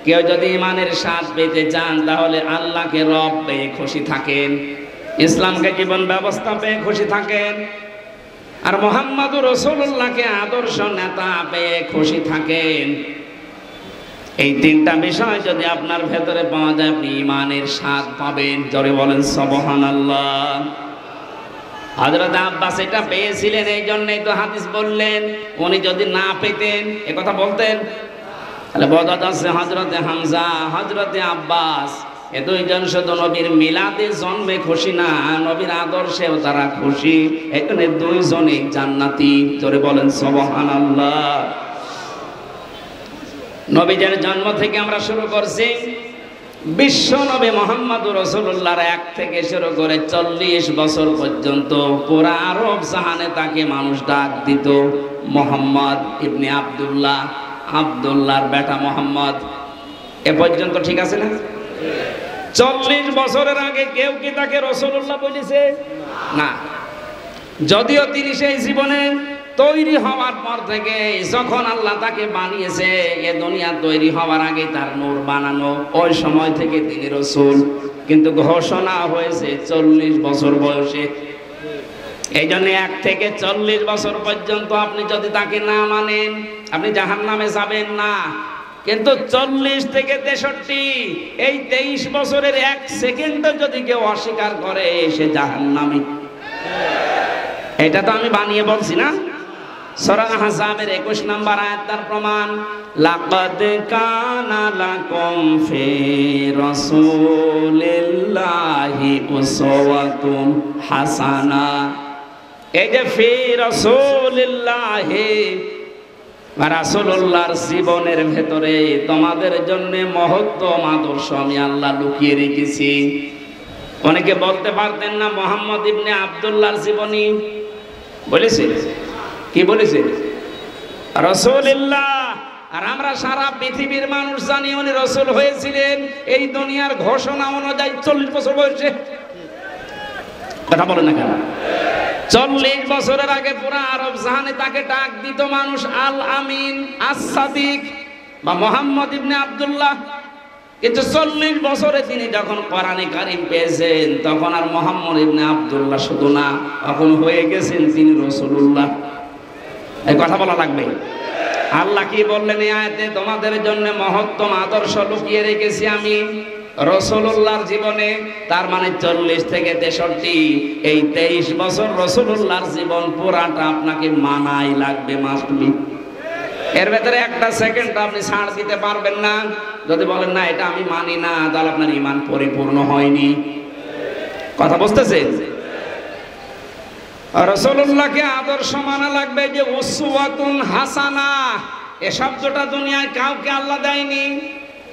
কেউ যদি ঈমানের স্বাদ পেতে চান তাহলে আল্লাহকে রব পেয়ে খুশি থাকেন, ইসলামকে জীবন ব্যবস্থা পেয়ে খুশি থাকেন, আর মুহাম্মদুর রাসূলুল্লাহকে আদর্শ নেতা পেয়ে খুশি থাকেন। এই তিনটা বিষয় যদি আপনার ভেতরে পাওয়া যায়, আপনি ঈমানের স্বাদ পাবেন। জোরে বলেন সুবহানাল্লাহ। হযরত আব্বাস এটা পেয়েছিলেন, এই জন্যই তো হাদিস বললেন। উনি যদি না পেতেন এ কথা বলতেন, তাহলে বোঝা যাচ্ছে হযরতে হামজা, হযরতে আব্বাস এ দুইজন শুধু নবীর মিলাদে জন্মে খুশি না, নবীর আদর্শেও তারা খুশি। এখানে দুইজনই জান্নাতি। জোরে বলেন সুবহানাল্লাহ। নবীদের জন্ম থেকে আমরা শুরু করছি। বিশ্ব নবী মুহাম্মদুর রাসূলুল্লাহর 1 থেকে শুরু করে 40 বছর পর্যন্ত পুরা আরব জাহানে তাকে মানুষ ডাক দিত মুহাম্মদ ইবনে আব্দুল্লাহ, আব্দুল্লাহর বেটা মোহাম্মদ। এ পর্যন্ত ঠিক আছে না? 40 বছরের আগে কেউ কি তাকে রাসূলুল্লাহ বলেছে? না। যদিও তিনি সেই জীবনে তৈরি হওয়ার পর থেকে যখন আল্লাহ তাকে বানিয়েছে, এ দুনিয়া তৈরি হওয়ার আগে তার নূর বানানো, ওই সময় থেকে তিনি রাসূল। কিন্তু ঘোষণা হয়েছে 40 বছর বয়সে। এই জন্য 1 থেকে 40 বছর পর্যন্ত আপনি যদি তাকে না মানেন, আপনি জাহান্নামে যাবেন না। কিন্তু 40 থেকে 63 এই 23 বছরের 1 সেকেন্ডও যদি কেউ অস্বীকার করে, সে জাহান্নামী। এটা তো আমি বানিয়ে বলছি না। সূরা আহজাবের 21 নম্বর আয়াত তার প্রমাণ। লাকাদ কানা লাকুম ফি রাসূলিল্লাহি উসওয়াতুন হাসানা। এই যে ফি রাসূলিল্লাহি, রাসূলুল্লাহর জীবনের ভেতরে তোমাদের জন্য মহত্তম আদর্শ আমি আল্লাহ লুকিয়ে রেখেছি। অনেকে বলতে পারতেন না মুহাম্মদ ইবনে আব্দুল্লাহর জীবনী বলেছে, কি বলেছে? রাসূলুল্লাহ। আর আমরা সারা পৃথিবীর মানুষ জানি উনি রাসূল হয়েছিলেন এই দুনিয়ার ঘোষণা অনুযায়ী 40 বছর বয়সে। কথা বলেন না কেন? 40 বছরের আগে পুরা আরব জাহানে তাকে ডাক দিত মানুষ আল আমিন, আস-সাদিক বা মুহাম্মদ ইবনে আব্দুল্লাহ। কিন্তু 40 বছরে তিনি যখন কোরআনে কারীম পেয়েছেন, তখন আর মুহাম্মদ ইবনে আব্দুল্লাহ শুধু না, তখন হয়ে গেছেন তিনি রাসূলুল্লাহ। এই কথা বলা লাগবে। আল্লাহ কি বললেন এই আয়াতে? তোমাদের জন্য মহত্তম আদর্শ লুকিয়ে রেখেছি আমি রাসূলুল্লাহর জীবনে। তার মানে 40 থেকে 63 এই 23 বছর রাসূলুল্লাহর জীবন পুরাটা আপনাকে মানাই লাগবে, মাস্ট বি। এর ভেতরে একটা সেকেন্ড আপনি ছাড় দিতে পারবেন না। যদি বলেন না এটা আমি মানি না, তাহলে আপনার ঈমান পরিপূর্ণ হয়নি। কথা বুঝতেছেন? রাসূলুল্লাহকে আদর্শ মানা লাগবে। যে উসওয়াতুন হাসানা, এ শব্দটা দুনিয়ায় কাউকে আল্লাহ দেয়নি।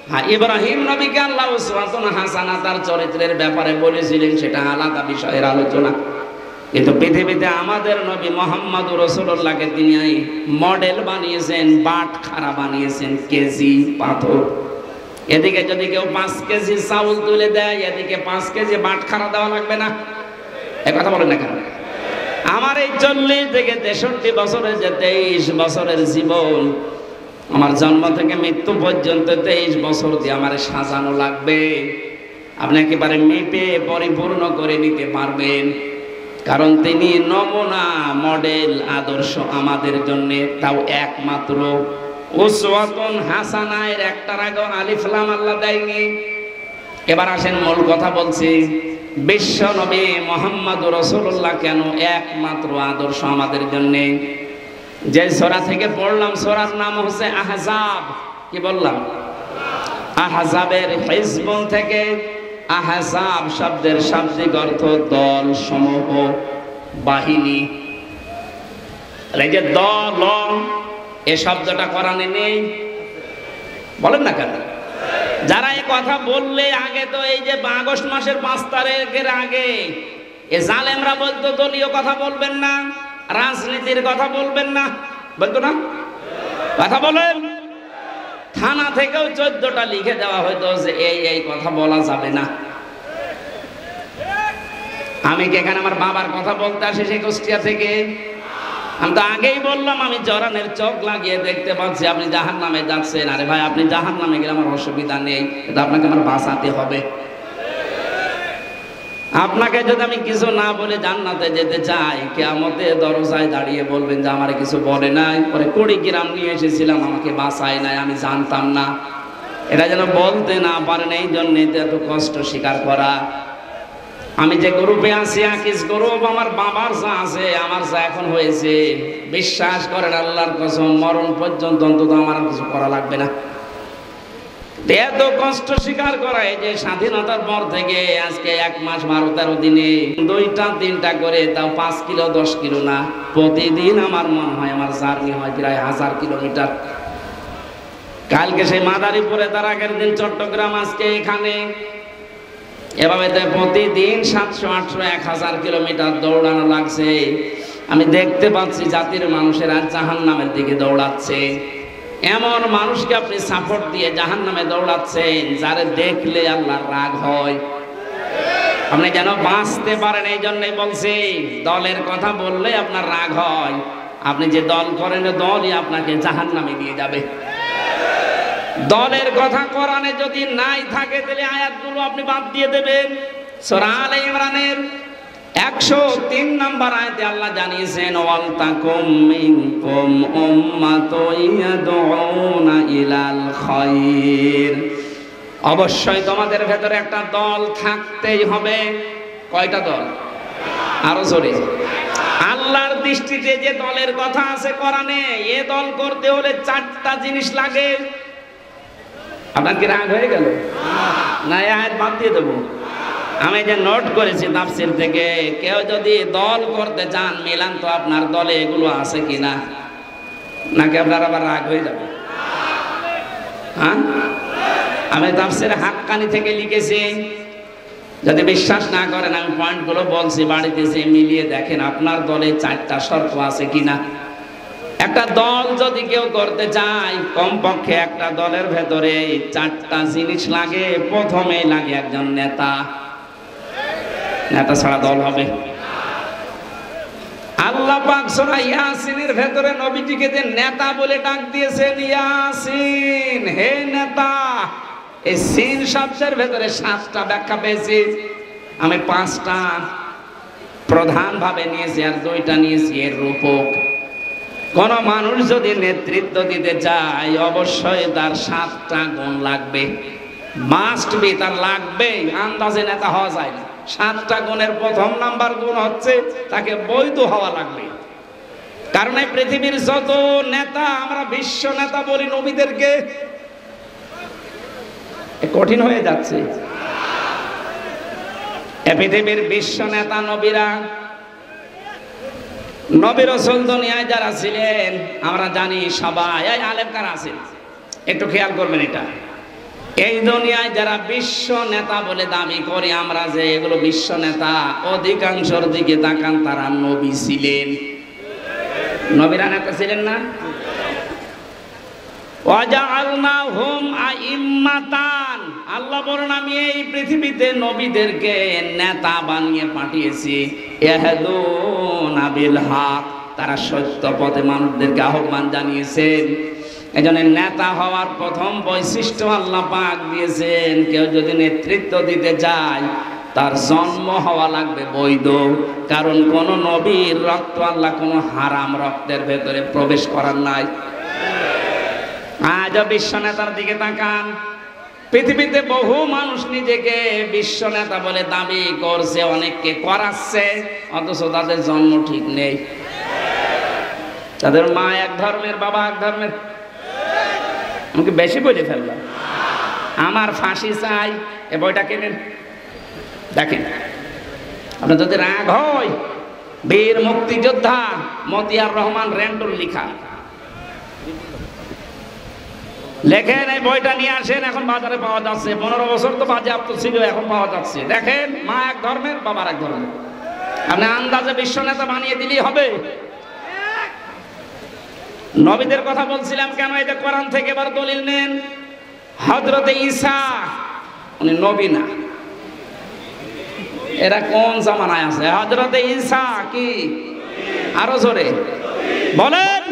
হ্যাঁ, ইব্রাহিম নবীকে আল্লাহ উসওয়াতুন হাসানা তার চরিত্রের ব্যাপারে বলেছিলেন, সেটা আলাদা বিষয়ের আলোচনা। কিন্তু পৃথিবীতে আমাদের নবী মুহাম্মদুর রাসূলুল্লাহকে তিনি মডেল বানিয়েছেন, বাটখারা বানিয়েছেন, কেজি পাথর। এদিকে যদি কেউ 5 কেজি চাউল তুলে দেয়, এদিকে 5 কেজি বাটখারা দেওয়া লাগবে না? এ কথা বলেন না কেন? আমার এই 40 থেকে 63 বছরের যে 23 বছরের জীবন, আমার জন্ম থেকে মৃত্যু পর্যন্ত 23 বছর দিয়ে আমার সাজানো লাগবে। আপনি একেবারে মেপে পরিপূর্ণ করে নিতে পারবেন, কারণ তিনি নমুনা, মডেল, আদর্শ আমাদের জন্য। তাও একমাত্র উসওয়াতুন হাসানা এর একটার আগে আলিফ লাম আল্লাহ দেয়নি। এবার আসেন মূল কথা বলছি। বিশ্ব নবী মুহাম্মদুর রাসূলুল্লাহ কেন একমাত্র আদর্শ আমাদের জন্য? যে সূরা থেকে পড়লাম, সূরার নাম হচ্ছে আহজাব। কি বললাম? আহজাবের হিজবুন থেকে। আহজাব শব্দের শাব্দিক অর্থ দল, সমূহ, বাহিনী। এই যে দল, এ শব্দটা কোরআনে নেই, বলেন না কেন? যারা এই কথা বললে আগে তো এই যে আগস্ট মাসের 5 তারিখের আগে এ জালেমরা বলতো দলীয় কথা বলবেন না, রাজনীতির কথা বলবেন না, বলতো না? কথা বলেন। থানা থেকেও 14টা লিখে দেওয়া হয়তো যে এই কথা বলা যাবে না। আমি কি এখানে আমার বাবার কথা বলতে আসি সেই কুষ্টিয়া থেকে? আমি তো আগেই বললাম আমি জরানের চোখ লাগিয়ে দেখতে পাচ্ছি আপনি জাহান্নামে যাচ্ছেন। আরে ভাই, আপনি জাহান্নামে গেলে আমার অসুবিধা নেই, কিন্তু আপনাকে আমার বাঁচাতে হবে। আপনাকে যদি আমি কিছু না বলে জান্নাতে যেতে চাই, কিয়ামতের দরজায় দাঁড়িয়ে বলবেন যে আমারে কিছু বলে নাই, পরে কুড়িগ্রাম নিয়ে এসেছিলাম আমাকে বাঁচায় নাই, আমি জানতাম না। এটা যেন বলতে না পারেন, এই জন্যে এত কষ্ট স্বীকার করা। আমি যে গ্রুপে আছি আকিস গ্রুপ, আমার বাবার যা আছে আমার যা এখন হয়েছে, বিশ্বাস করেন আল্লাহর কসম মরণ পর্যন্ত অন্তত আমার কিছু করা লাগবে না। এত কষ্ট স্বীকার করা, এই যে স্বাধীনতার পর থেকে আজকে 1 মাস 12-13 দিনে 2-3টা করে, তাও 5 কিলো 10 কিলো না, প্রতিদিন আমার মনে হয় আমার জার্নি হয় প্রায় 1000 কিলোমিটার। কালকে সেই মাদারীপুরে, তার আগের দিন চট্টগ্রাম, আজকে এখানে, এভাবে প্রতিদিন 700-800-1000 কিলোমিটার দৌড়ানো লাগছে। আমি দেখতে পাচ্ছি জাতির মানুষেরা জাহান্নামের দিকে দৌড়াচ্ছে। এমন মানুষকে আপনি সাপোর্ট দিয়ে জাহান্নামে দৌড়াচ্ছেন যারে দেখলে আল্লাহর রাগ হয়। আপনি যেন বাঁচতে পারেন, এই জন্যই বলছি দলের কথা বললে আপনার রাগ হয়। আপনি যে দল করেন, দলই আপনাকে জাহান্নামে নিয়ে যাবে। দলের কথা কোরআনে যদি নাই থাকে তাহলে আয়াতগুলো আপনি বাদ দিয়ে দেবেন। সূরা আলে ইমরানের 103 নম্বর আয়াতে আল্লাহ জানিয়েছেন, ওয়াল তাকুম মিনকুম উম্মাতুন ইয়াদউনা ইলাল খায়র। অবশ্যই তোমাদের ভেতরে একটা দল থাকতেই হবে। কয়টা দল? আরো জোরে। আল্লাহর দৃষ্টিতে যে দলের কথা আছে কোরআনে, এ দল করতে হলে 4টা জিনিস লাগে। আপনার কি রাগ হয়ে গেল? না, এই আয়াত বাদ দিয়ে দেবো। আমি যে নোট করেছি তাফসীর থেকে, কেউ যদি দল করতে চান মিলান তো আপনার দলে এগুলো আছে কিনা, নাকি আপনার আবার রাগ হয়ে যাবে? হ্যাঁ, আমি তাফসীর হাক্কানি থেকে লিখেছি। যদি বিশ্বাস না করেন আমি পয়েন্টগুলো বলছি, বাড়িতে যে মিলিয়ে দেখেন আপনার দলে 4টা শর্ত আছে কিনা। একটা দল যদি কেউ করতে চায়, কমপক্ষে একটা দলের ভেতরে 4টা জিনিস লাগে। প্রথমে লাগে একজন নেতা। নেতা ছাড়া দল হবে? আল্লাহ পাক সূরা ইয়াসিনের ভেতরে নবীজিকে যে নেতা বলে ডাক দিয়েছেন, ইয়াসিন হে নেতা, এই সিন শব্দের ভেতরে 7টা ব্যাখ্যা পেয়েছি। আমি 5টা প্রধান ভাবে নিয়েছি আর 2টা নিয়েছি এর রূপক। কোন মানুষ যদি নেতৃত্ব দিতে চায় অবশ্যই তার 7টা গুণ লাগবে, মাস্ট বি, তার লাগবে। আন্দাজে নেতা হওয়া যায় না। 7টা গুণের প্রথম নাম্বার গুণ হচ্ছে তাকে বৈধ হওয়া লাগবে। কারণ এই পৃথিবীর যত নেতা, আমরা বিশ্ব নেতা বলি নবীদেরকে, কঠিন হয়ে যাচ্ছে। এ পৃথিবীর বিশ্ব নেতা নবীরা, নবী রাসূল দুনিয়ায় যারা ছিলেন আমরা জানি সবাই। এই আলেম কারা আছেন একটু খেয়াল করবেন। এটা এই দুনিয়ায় যারা বিশ্ব নেতা বলে দাবি করে আমরা যে এগুলো বিশ্ব নেতা, অধিকাংশের দিকে তাকান তারা নবী ছিলেন। নবীরা নেতা ছিলেন না? ওয়াজআলনাহুম আইম্মাতান, আল্লাহ বলেন আমি এই পৃথিবীতে নবীদেরকে নেতা বানিয়ে পাঠিয়েছি। ইয়াহদুনা বিল হক, তারা সত্য পথে মানুষদেরকে আহ্বান জানিয়েছেন। এজন্য নেতা হওয়ার প্রথম বৈশিষ্ট্য আল্লাহ পাক দিয়েছেন, কেউ যদি নেতৃত্ব দিতে চায় তার জন্ম হওয়া লাগবে বৈধ। কারণ কোন নবীর রক্ত আল্লাহ কোন হারাম রক্তের ভেতরে প্রবেশ করার নাই। আজ বিশ্ব নেতার দিকে তাকান, পৃথিবীতে বহু মানুষ নিজেকে বিশ্ব নেতা বলে দাবি করছে, অনেককে করাচ্ছে, অথচ তাদের জন্ম ঠিক নেই। তাদের মা এক ধর্মের, বাবা এক ধর্মের। আমাকে বেশি বলে ফেললাম। আমার ফাঁসি চাই, এ বইটা কেনেন, দেখেন। আপনার যদি রাগ হয়, বীর মুক্তিযোদ্ধা মতিয়ার রহমান রেন্টুর লিখা, লেখেন, এই বইটা নিয়ে আসেন, এখন বাজারে পাওয়া যাচ্ছে। 15 বছর তো বাজেয়াপ্ত ছিল, এখন পাওয়া যাচ্ছে। দেখেন, মা এক ধর্মের, বাবা এক ধর্মের। আপনি আন্দাজে বিশ্ব নেতা বানিয়ে দিলেই হবে। নবীদের কথা বলছিলাম কেন, এই যে কোরআন থেকে এবার দলিল নেন। হযরতে ঈসা উনি নবী না, এরা কোন জামানায় আছে? হযরতে ঈসা কি? আরো জোরে বলেন।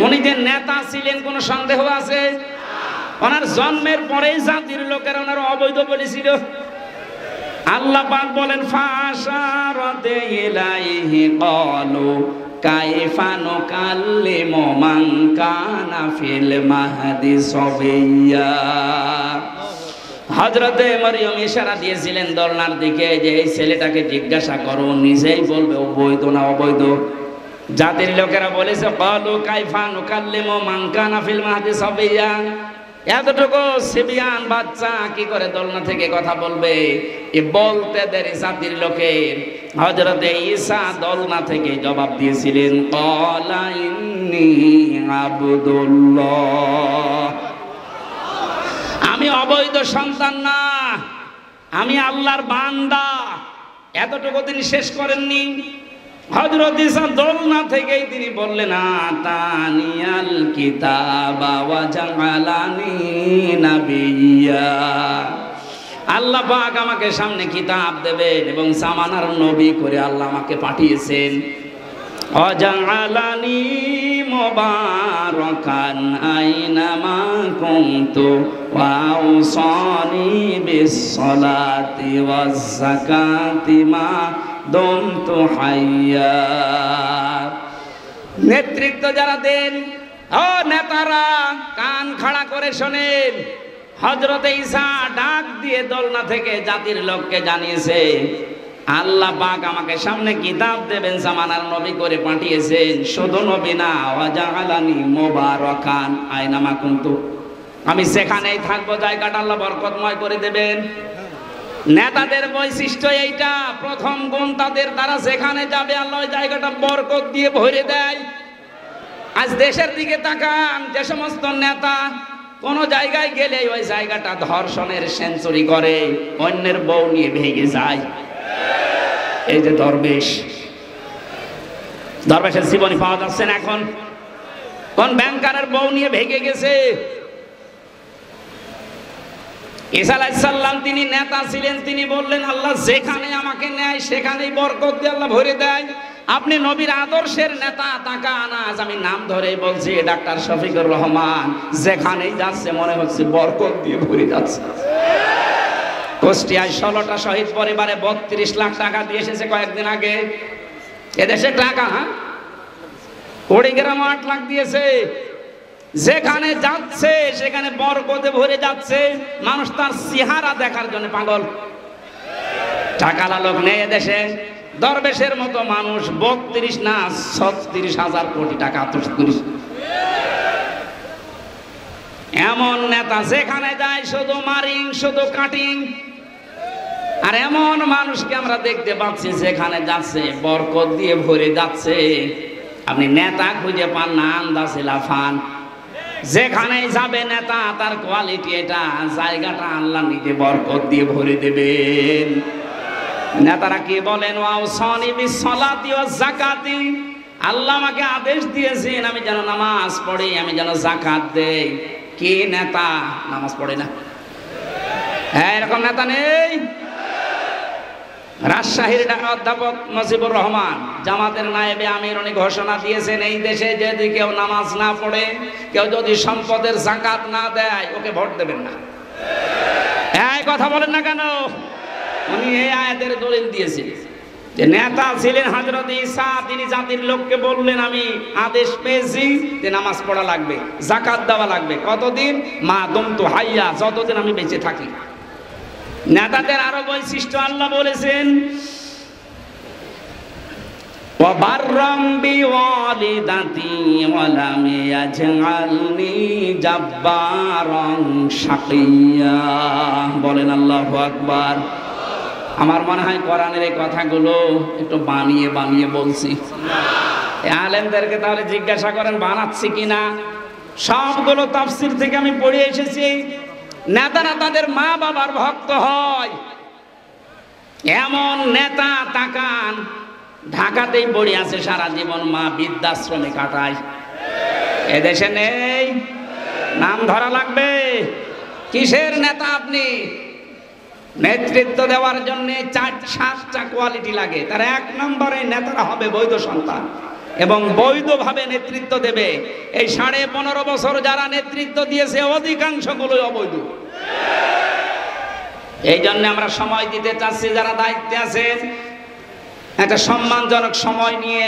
উনি যে নেতা ছিলেন কোন সন্দেহ আছে? ওনার জন্মের পরেই জাতির লোকেরা ওনার অবৈধ বলেছিল। আল্লাহ পাক বলেন, ফাশারাতে ইলাইহি ক্বালু কাইফা নুকাল্লিমু মান কানা ফিল মাহদি সাবিয়্যা। হযরতে মরিয়ম ইশারা দিয়েছিলেন দোলনার দিকে যে এই ছেলেটাকে জিজ্ঞাসা করো, নিজেই বলবে অবৈধ না অবৈধ। জাতির লোকেরা বলেছে, ক্বালু কাইফা নুকাল্লিমু মান কানা ফিল মাহদি সাবিয়্যা। এতটুকু সিবিয়ান বাচ্চা কি করে দোলনা থেকে কথা বলবে? এ বলতে দেরি জাতির লোকের। হযরতে ঈসা দোলনা থেকে জবাব দিয়েছিলেন, ক্বালা ইন্নী আবদুল্লাহ। আমি অবৈধ সন্তান না, আমি আল্লাহর বান্দা। এতটুকু তিনি শেষ করেননি। হযরত ঈসা দোলনা থেকেই তিনি বললেন, আতানিয়াল কিতাবা ওয়া জাআলানি নাবিয়্যা। আল্লাহ পাক আমাকে সামনে কিতাব দেবেন এবং জামানার নবী করে আল্লাহ আমাকে পাঠিয়েছেন। ওয়া জাআলানি মুবারাকান আইনামা কুনতু ওয়া আওসানি বিস-সালাতি ওয়াজ-যাকাতি মা দুমতু হাইয়া। নেতৃত্ব যারা দেন, ও নেতারা, কান খাড়া করে শোনেন। হযরতে ঈসা ডাক দিয়ে দোলনা থেকে জাতির লোককে জানিয়েছে, আল্লাহ পাক আমাকে সামনে কিতাব দেবেন, জামানার নবী করে পাঠিয়েছেন। শুধু নবী না, ওয়া জাআলানি মুবারাকান আইনামা কুনতু, আমি যেখানেই থাকবো জায়গাটা আল্লাহ বরকতময় করে দেবেন। নেতাদের বৈশিষ্ট্য এইটা, প্রথম গুণ তাদের, তারা যেখানে যাবে আল্লাহ ওই জায়গাটা বরকত দিয়ে ভরে দেয়। আজ দেশের দিকে তাকান, যে সমস্ত নেতা কোন জায়গায় গেলে ওই জায়গাটা ধর্ষণের সেঞ্চুরি করে, অন্যের বউ নিয়ে ভেঙে যায়। এই যে দরবেশের জীবনী পাওয়া যাচ্ছে না এখন। কোন ব্যাংকারের বউ নিয়ে ভেঙে গেছে। ঈসা আলাইহিস সালাম তিনি নেতা ছিলেন, তিনি বললেন, আল্লাহ যেখানে আমাকে নেয় সেখানেই বরকত দিয়ে আল্লাহ ভরে দেয়। আপনি নবীর আদর্শের নেতা, তাকান, আজ আমি নাম ধরেই বলছি, ডাক্তার শফিকুর রহমান যেখানেই যাচ্ছে মনে হচ্ছে বরকত দিয়ে ভরে যাচ্ছে। কুষ্টিয়ায় 16টা শহীদ পরিবারে 32 লাখ টাকা দিয়ে এসেছে কয়েকদিন আগে। এদেশে টাকা, কুড়িগ্রাম 8 লাখ দিয়েছে। যেখানে যাচ্ছে সেখানে বরকতে ভরে যাচ্ছে। মানুষ তার চেহারা দেখার জন্য পাগল। টাকালা লোক নেই এদেশে। দরবেশের মতো মানুষ 32 না 36,000 কোটি টাকা, 38। এমন নেতা যেখানে যায় শুধু মারিং, শুধু কাটিং। আর এমন মানুষকে আমরা দেখতে পাচ্ছি যেখানে যাচ্ছে বরকত দিয়ে ভরে যাচ্ছে। আপনি নেতা খুঁজে পান না, আন্দাজে লাফান। যেখানেই যাবে নেতা, তার কোয়ালিটি এটা, জায়গাটা আল্লাহ নিজে বরকত দিয়ে ভরে দেবেন। নেতারা কি বলেন, ওয়াউসানি বিস-সালাতি ওয়াজ-যাকাতি, আল্লাহ আমাকে আদেশ দিয়েছেন আমি যেন নামাজ পড়ি, আমি যেন যাকাত দেই। কি নেতা নামাজ পড়ে না? হ্যাঁ, এরকম নেতা নেই। রাজশাহীর অধ্যাপক নজিবুর রহমান জামাতের নায়েবে আমির, উনি ঘোষণা দিয়েছেন, এই দেশে যদি কেউ নামাজ না পড়ে, কেউ যদি সম্পদের যাকাত না দেয়, ওকে ভোট দেবেন না। এই কথা বলেন না কেন? উনি এই আয়াতের দলিল দিয়েছেন যে নেতা ছিলেন হযরত ঈসা, তিনি জাতির লোককে বললেন, আমি আদেশ পেয়েছি যে নামাজ পড়া লাগবে, যাকাত দেওয়া লাগবে। কতদিন? মা দুমতু হাইয়া, যতদিন আমি বেঁচে থাকি। নেতাদের আরো বৈশিষ্ট্য আল্লাহ বলেছেন, ওয়া বাররাম বিওয়ালিদাতি ওয়া লাম ইয়াজআলনি জাব্বারান শাকিয়্যা। বলেন আল্লাহু আকবার। আমার মনে হয় কোরআনের এই কথাগুলো একটু বানিয়ে বানিয়ে বলছি। আলেমদেরকে তাহলে জিজ্ঞাসা করেন বানাচ্ছি কিনা। সবগুলো তাফসীর থেকে আমি পড়ে এসেছি। নেতারা তাদের মা বাবার ভক্ত হয়, এমন নেতা তাকান ঢাকাতেই পড়ে আছে সারা জীবন, মা বৃদ্ধাশ্রমে কাটায়। এদেশে নেই, নাম ধরা লাগবে। কিসের নেতা আপনি? নেতৃত্ব দেওয়ার জন্য 4-7টা কোয়ালিটি লাগে। তার 1 নম্বরে নেতারা হবে বৈধ সন্তান এবং বৈধভাবে নেতৃত্ব দেবে। এই 15.5 বছর যারা নেতৃত্ব দিয়েছে অধিকাংশগুলোই অবৈধ। এই জন্য আমরা সময় দিতে চাচ্ছি, যারা দায়িত্বে আছেন একটা সম্মানজনক সময় নিয়ে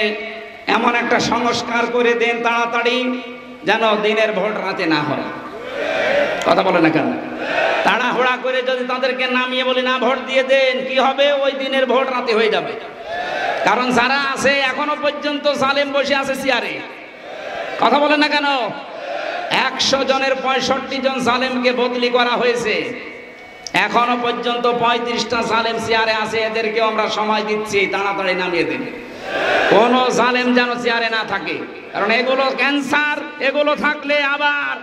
এমন একটা সংস্কার করে দেন তাড়াতাড়ি, যেন দিনের ভোট রাতে না হয়। কথা বলে না কেন? তাড়াহুড়া করে যদি তাদেরকে নামিয়ে বলি না ভোট দিয়ে দেন, কি হবে? ওই দিনের ভোট রাতে হয়ে যাবে। কারণ যারা আছে এখনো পর্যন্ত জালেম বসে আছে চেয়ারে। কথা বলে না কেন? 100 জনের 65 জন জালেমকে বদলি করা হয়েছে, এখনো পর্যন্ত 35টা জালেম চেয়ারে আছে। এদেরকে আমরা সময় দিচ্ছি, তাড়াতাড়ি নামিয়ে দিন। কোন জালেম যেন চেয়ারে না থাকে, কারণ এগুলো ক্যান্সার। এগুলো থাকলে আবার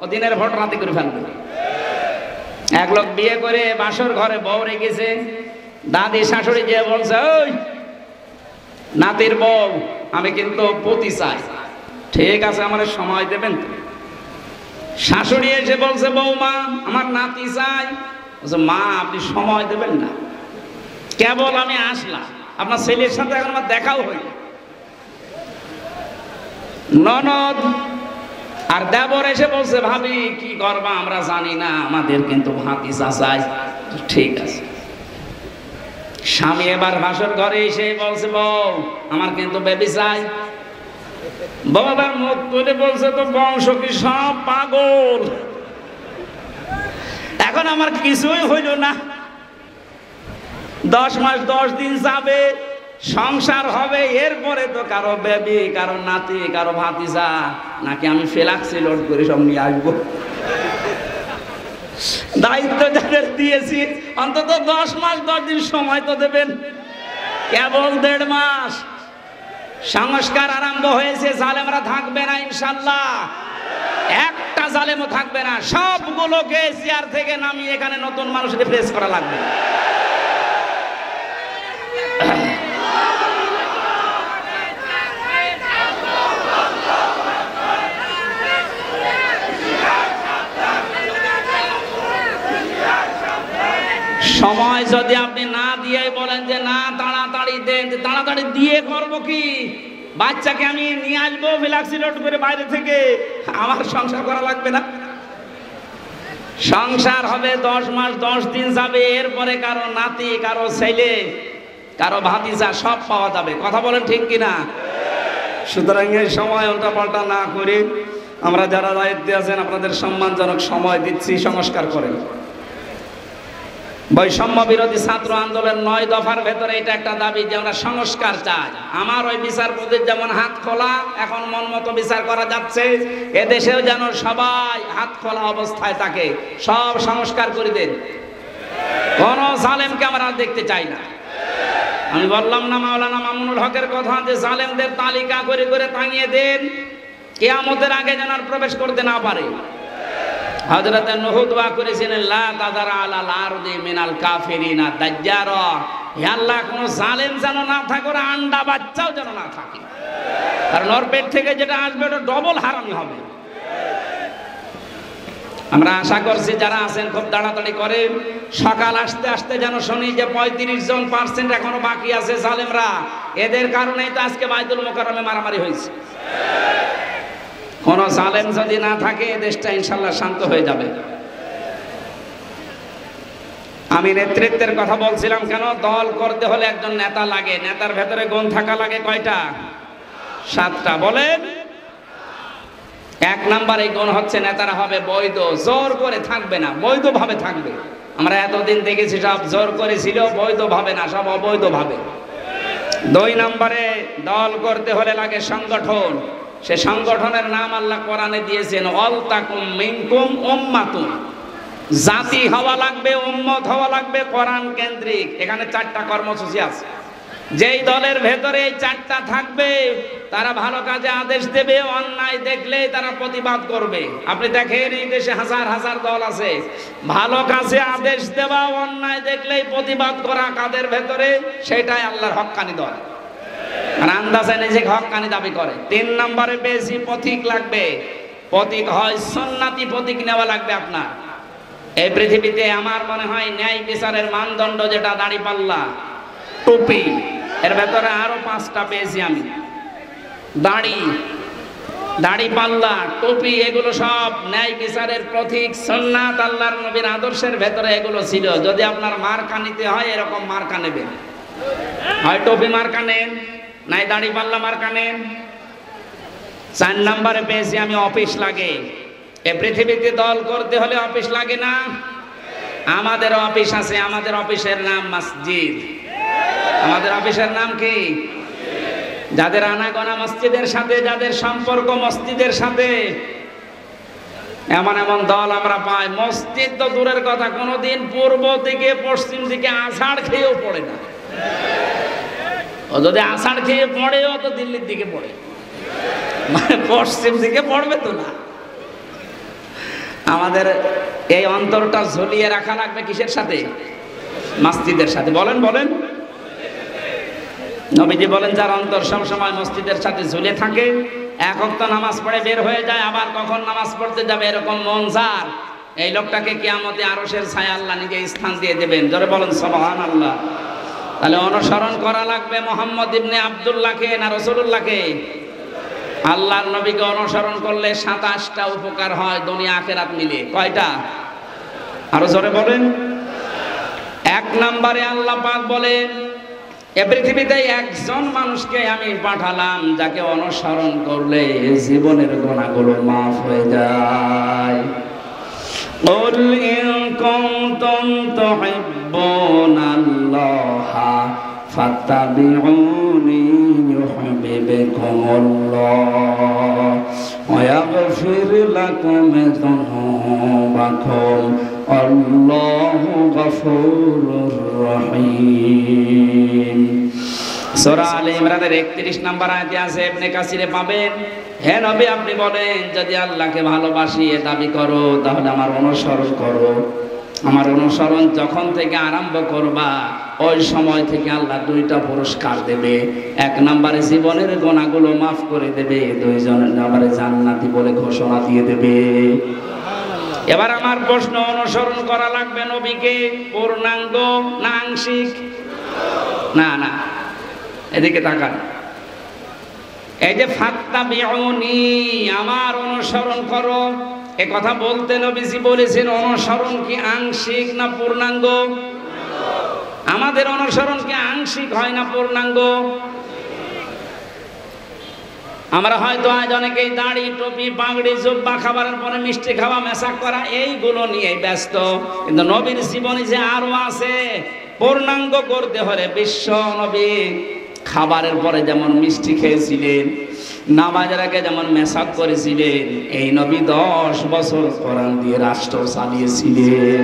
ও দিনের ভোট রাতে করে ফেলবে। এক লোক বিয়ে করে বাসর ঘরে বউ রেখেছে, দাদি শাশুড়ি যে বলছে, ওই নাতির বউ আমি কিন্তু পতি চাই। ঠিক আছে, আমার সময় দেবেন তো? শাশুড়ি এসে বলছে, বৌমা আমার নাতি চাই। বলছে, মা আপনি সময় দেবেন না? কেবল আমি আসলাম, আপনার ছেলের সাথে এখন আমার দেখাও হইল। ননদ আর দেবর এসে বলছে, ভাবি কি করবা আমরা জানি না, আমাদের কিন্তু ভাতিজা চাই। ঠিক আছে। স্বামী এবার ভাসর ঘরে এসে বলছে, বউ আমার কিন্তু বেবি চাই। বাবার মুখ তুলে বলছে, তো বংশ কি সব পাগল? এখন আমার কিছুই হইল না, 10 মাস 10 দিন যাবে, সংসার হবে, এরপরে তো কারো বেবি, কারো নাতি, কারো ভাতিজা, নাকি আমি ফ্ল্যাক্সি লোড করে সব নিয়ে আসবো? দায়িত্ব যাদের দিয়েছি অন্তত 10 মাস 10 দিন সময় তো দেবেন। কেবল 1.5 মাস। সংস্কার আরম্ভ হয়েছে, জালেমরা থাকবে না ইনশাল্লাহ, একটা জালেমও থাকবে না। সবগুলোকে চেয়ার থেকে নামিয়ে এখানে নতুন মানুষ রিপ্লেস করা লাগবে। সময় যদি আপনি না দিয়ে বলেন যে না তাড়াতাড়ি দেন, তাড়াতাড়ি দিয়ে করবো কি? বাচ্চাকে আমি নিয়ে আসবো ফ্ল্যাক্সি লোড করে বাইরে থেকে, আমার সংসার করা লাগবে না? সংসার হবে 10 মাস 10 দিন যাবে, এরপরে কারো নাতি, কারো ছেলে, কারো ভাতিজা সব পাওয়া যাবে। কথা বলেন ঠিক কিনা? সুতরাং এই সময় উল্টা পাল্টা না করে আমরা যারা দায়িত্বে আছেন আপনাদের সম্মানজনক সময় দিচ্ছি, সংস্কার করেন। বৈষম্য বিরোধী ছাত্র আন্দোলন 9 দফার ভেতরে এটা একটা দাবি যে আমরা সংস্কার চাই। আমার ওই বিচারপতির যেমন হাত খোলা, এখন মন মতো বিচার করা যাচ্ছে, এদেশেও যেন সবাই হাত খোলা অবস্থায় থাকে। সব সংস্কার করে দেন, কোন জালেমকে আমরা দেখতে চাই না। আমি বললাম না মাওলানা মামুনুল হকের কথা, যে জালেমদের তালিকা করে করে টাঙিয়ে দেন, কিয়ামতের আগে যেন আর প্রবেশ করতে না পারে। হযরত নূহ দোয়া করেছিলেন, লা তাযার আলাল আরদি মিনাল কাফিরিনা দাজ্জারা, হে আল্লাহ কোন জালেম যেন না থাকে, ওর আন্ডা বাচ্চাও যেন না থাকে, কারণ ওর পেট থেকে যেটা আসবে ওটা ডবল হারামি হবে। আমরা আশা করছি যারা আছেন খুব তাড়াতাড়ি করে, সকাল আসতে আসতে যেন শুনি যে 35% এখনো বাকি আছে জালেমরা। এদের কারণেই তো আজকে বাইতুল মুকাররমে মারামারি হয়েছে। কোন জালেম যদি না থাকে দেশটা ইনশাল্লাহ শান্ত হয়ে যাবে। আমি নেতৃত্বের কথা বলছিলাম কেন? দল করতে হলে একজন নেতা লাগে। নেতার ভেতরে গুণ থাকা লাগে কয়টা? 7টা। বলেন। 1 নাম্বার এই গুণ হচ্ছে নেতারা হবে বৈধ, জোর করে থাকবে না, বৈধভাবে থাকবে। আমরা এতদিন দেখেছি সব জোর করেছিল, বৈধভাবে না, সব অবৈধভাবে। 2 নম্বরে দল করতে হলে লাগে সংগঠন। সে সংগঠনের নাম আল্লাহ কোরআনে দিয়েছেন, ওয়াল তাকুম মিনকুম উম্মাতুন। জাতি হওয়া লাগবে, উম্মত হওয়া লাগবে কোরআন কেন্দ্রিক। এখানে 4টা কর্মসূচি আছে। যেই দলের ভেতরে এই চারটা থাকবে তারা ভালো কাজে আদেশ দেবে, অন্যায় দেখলে তারা প্রতিবাদ করবে। আপনি দেখেন এই দেশে হাজার হাজার দল আছে, ভালো কাজে আদেশ দেওয়া, অন্যায় দেখলেই প্রতিবাদ করা কাদের ভেতরে, সেটাই আল্লাহর হক্কানি দল। আর আন্দাজে নিজেকে হক্কানি দাবি করে। 3 নম্বরে বেশি পথিক লাগবে। পথিক হয় সুন্নতি পথিক নেওয়া লাগবে আপনার। এই পৃথিবীতে আমার মনে হয় ন্যায় বিচারের মানদণ্ড যেটা দাড়িপাল্লা, টুপি, এর ভেতরে আরো 5টা পেয়েছি আমি। দাড়িপাল্লা, টুপি, এগুলো সব ন্যায় বিচারের প্রতীক, সুন্নাত, আল্লাহর নবীর আদর্শের ভেতরে এগুলো ছিল। যদি আপনার মার্কা নিতে হয় এরকম মার্কা নেবেন, হয় টুপি মার্কা নেন, নাই দাড়িপাল্লা মার্কা নেন। 4 নম্বরে পেয়েছি আমি অফিস লাগে। এ পৃথিবীতে দল করতে হলে অফিস লাগে না? আমাদের অফিস আছে, আমাদের অফিসের নাম মসজিদ। আমাদের অফিসের নাম কি? যাদের আনাগোনা মসজিদের সাথে, যাদের সম্পর্ক মসজিদের সাথে, এমন এমন দল আমরা পাই। মসজিদ তো দূরের কথা, কোনোদিন পূর্ব দিকে পশ্চিম দিকে আষাঢ় খেয়েও পড়ে না। ও যদি আষাঢ় খেয়ে পড়েও তো দিল্লির দিকে পড়ে, মানে পশ্চিম দিকে পড়বে তো না। আমাদের এই অন্তরটা ঝুলিয়ে রাখা লাগবে কিসের সাথে? মসজিদের সাথে। বলেন বলেন। নবীজি বলেন যার অন্তর সব সময় মসজিদের সাথে ঝুলে থাকে, এক ওয়াক্ত নামাজ পড়ে বের হয়ে যায়, আবার কখন নামাজ পড়তে যাবে এরকম মন যার, এই লোকটাকে কিয়ামতে আরশের ছায়া আল্লাহ নিজে স্থান দিয়ে দেবেন। জোরে বলেন সুবহানাল্লাহ। তাহলে অনুসরণ করা লাগবে মুহাম্মদ ইবনে আব্দুল্লাহকে না রাসূলুল্লাহকে? আল্লাহর নবীকে অনুসরণ করলে 27টা উপকার হয় দুনিয়া আখিরাত মিলে। কয়টা? আরো জোরে বলেন। 1 নম্বরে আল্লাহ পাক বলেন এ পৃথিবীতে একজন মানুষকে আমি পাঠালাম যাকে অনুসরণ করলে জীবনের গুনাহগুলো মাফ হয়ে যায়। قُلْ إِن كُنتُمْ تُحِبُّونَ اللَّهَ فَاتَّبِعُونِي يُحْبِبْكُمُ اللَّهُ وَيَغْفِرْ لَكُمْ ذُنُوبَكُمْ وَاللَّهُ غَفُورٌ رَّحِيمٌ। সূরা আলে ইমরানের 31 নম্বর আয়াতে আছে, ইবনে কাসিরে পাবেন। হে নবী আপনি বলেন যদি আল্লাহকে ভালোবাসি এ দাবি করো তাহলে আমার অনুসরণ করো। আমার অনুসরণ যখন থেকে আরম্ভ করবা ওই সময় থেকে আল্লাহ 2টা পুরস্কার দেবে। 1 নম্বরে জীবনের গুনাহগুলো মাফ করে দেবে, 2 নম্বরে জান্নাতি বলে ঘোষণা দিয়ে দেবে। এবার আমার প্রশ্ন, অনুসরণ করা লাগবে নবীকে পূর্ণাঙ্গ না আংশিক? না না, এদিকে তাকান। এই যে ফাত্তাবিউনি, আমার অনুসরণ করো, এ কথা বলতে নবীজি বলেছেন অনুসরণ কি আংশিক না পূর্ণাঙ্গ? আমাদের অনুসরণ কি আংশিক হয় না পূর্ণাঙ্গ? আমরা হয়তো আজ অনেকেই দাড়ি, টুপি, পাগড়ি, জুব্বা, খাবারের পরে মিষ্টি খাওয়া, মেশাক করা, এইগুলো নিয়ে ব্যস্ত। কিন্তু নবীর জীবনে যে আরো আছে, পূর্ণাঙ্গ করতে হলে বিশ্ব নবী খাবারের পরে যেমন মিষ্টি খেয়েছিলেন, নামাজের আগে যেমন মেশাক করেছিলেন, এই নবী 10 বছর কোরআন দিয়ে রাষ্ট্র চালিয়েছিলেন।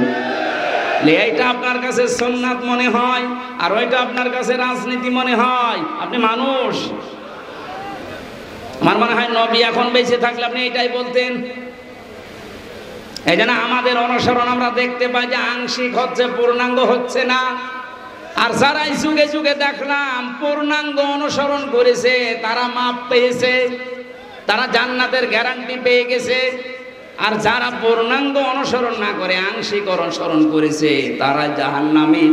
এইটা আপনার কাছে সুন্নাত মনে হয় আর ওইটা আপনার কাছে রাজনীতি মনে হয়। আপনি মানুষ, আমার মনে হয় নবী এখন বেঁচে থাকলে আপনি এটাই বলতেন। এই জন্য আমাদের অনুসরণ আমরা দেখতে পাই যে আংশিক হচ্ছে, পূর্ণাঙ্গ হচ্ছে না। আর যারা যুগে যুগে দেখলাম পূর্ণাঙ্গ অনুসরণ করেছে তারা মাপ পেয়েছে, তারা জান্নাতের গ্যারান্টি পেয়ে গেছে। আর যারা পূর্ণাঙ্গ অনুসরণ না করে আংশিক অনুসরণ করেছে তারা জাহান্নামী,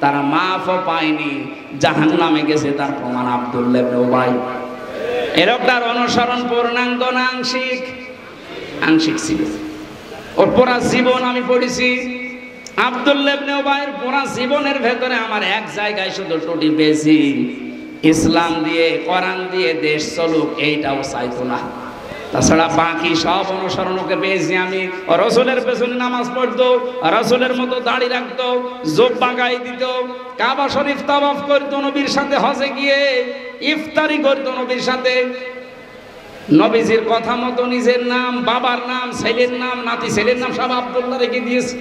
তারা মাফও পায়নি, জাহান্নামে গেছে। তার প্রমাণ আব্দুল্লাহ ইবনে উবাই। এরকটার অনুসরণ পূর্ণাঙ্গ না আংশিক? আংশিক ছিল। ওর পুরা জীবন আমি পড়েছি। আব্দুল্লাহ ইবনে উবাইয়ের পুরা জীবনের ভেতরে আমার এক জায়গায় শুধু ত্রুটি পেয়েছি, ইসলাম দিয়ে কোরআন দিয়ে দেশ চলুক এইটাও চাইতো না। তাছাড়া বাকি সব অনুসরণ ওকে পেয়েছি আমি। রাসূলের পেছনে নামাজ পড়তো, রাসূলের মতো দাড়ি রাখতো, জুব্বা গায়ে দিত, কাবা শরীফ তাওয়াফ করতো নবীর সাথে, হজে গিয়ে ইফতারি করতো নবীর সাথে, নবীজির কথা মতো নিজের নাম, বাবার নাম, ছেলের নাম, নাতি ছেলের নাম সব আব্দুল্লাহ রেখে দিয়েছে।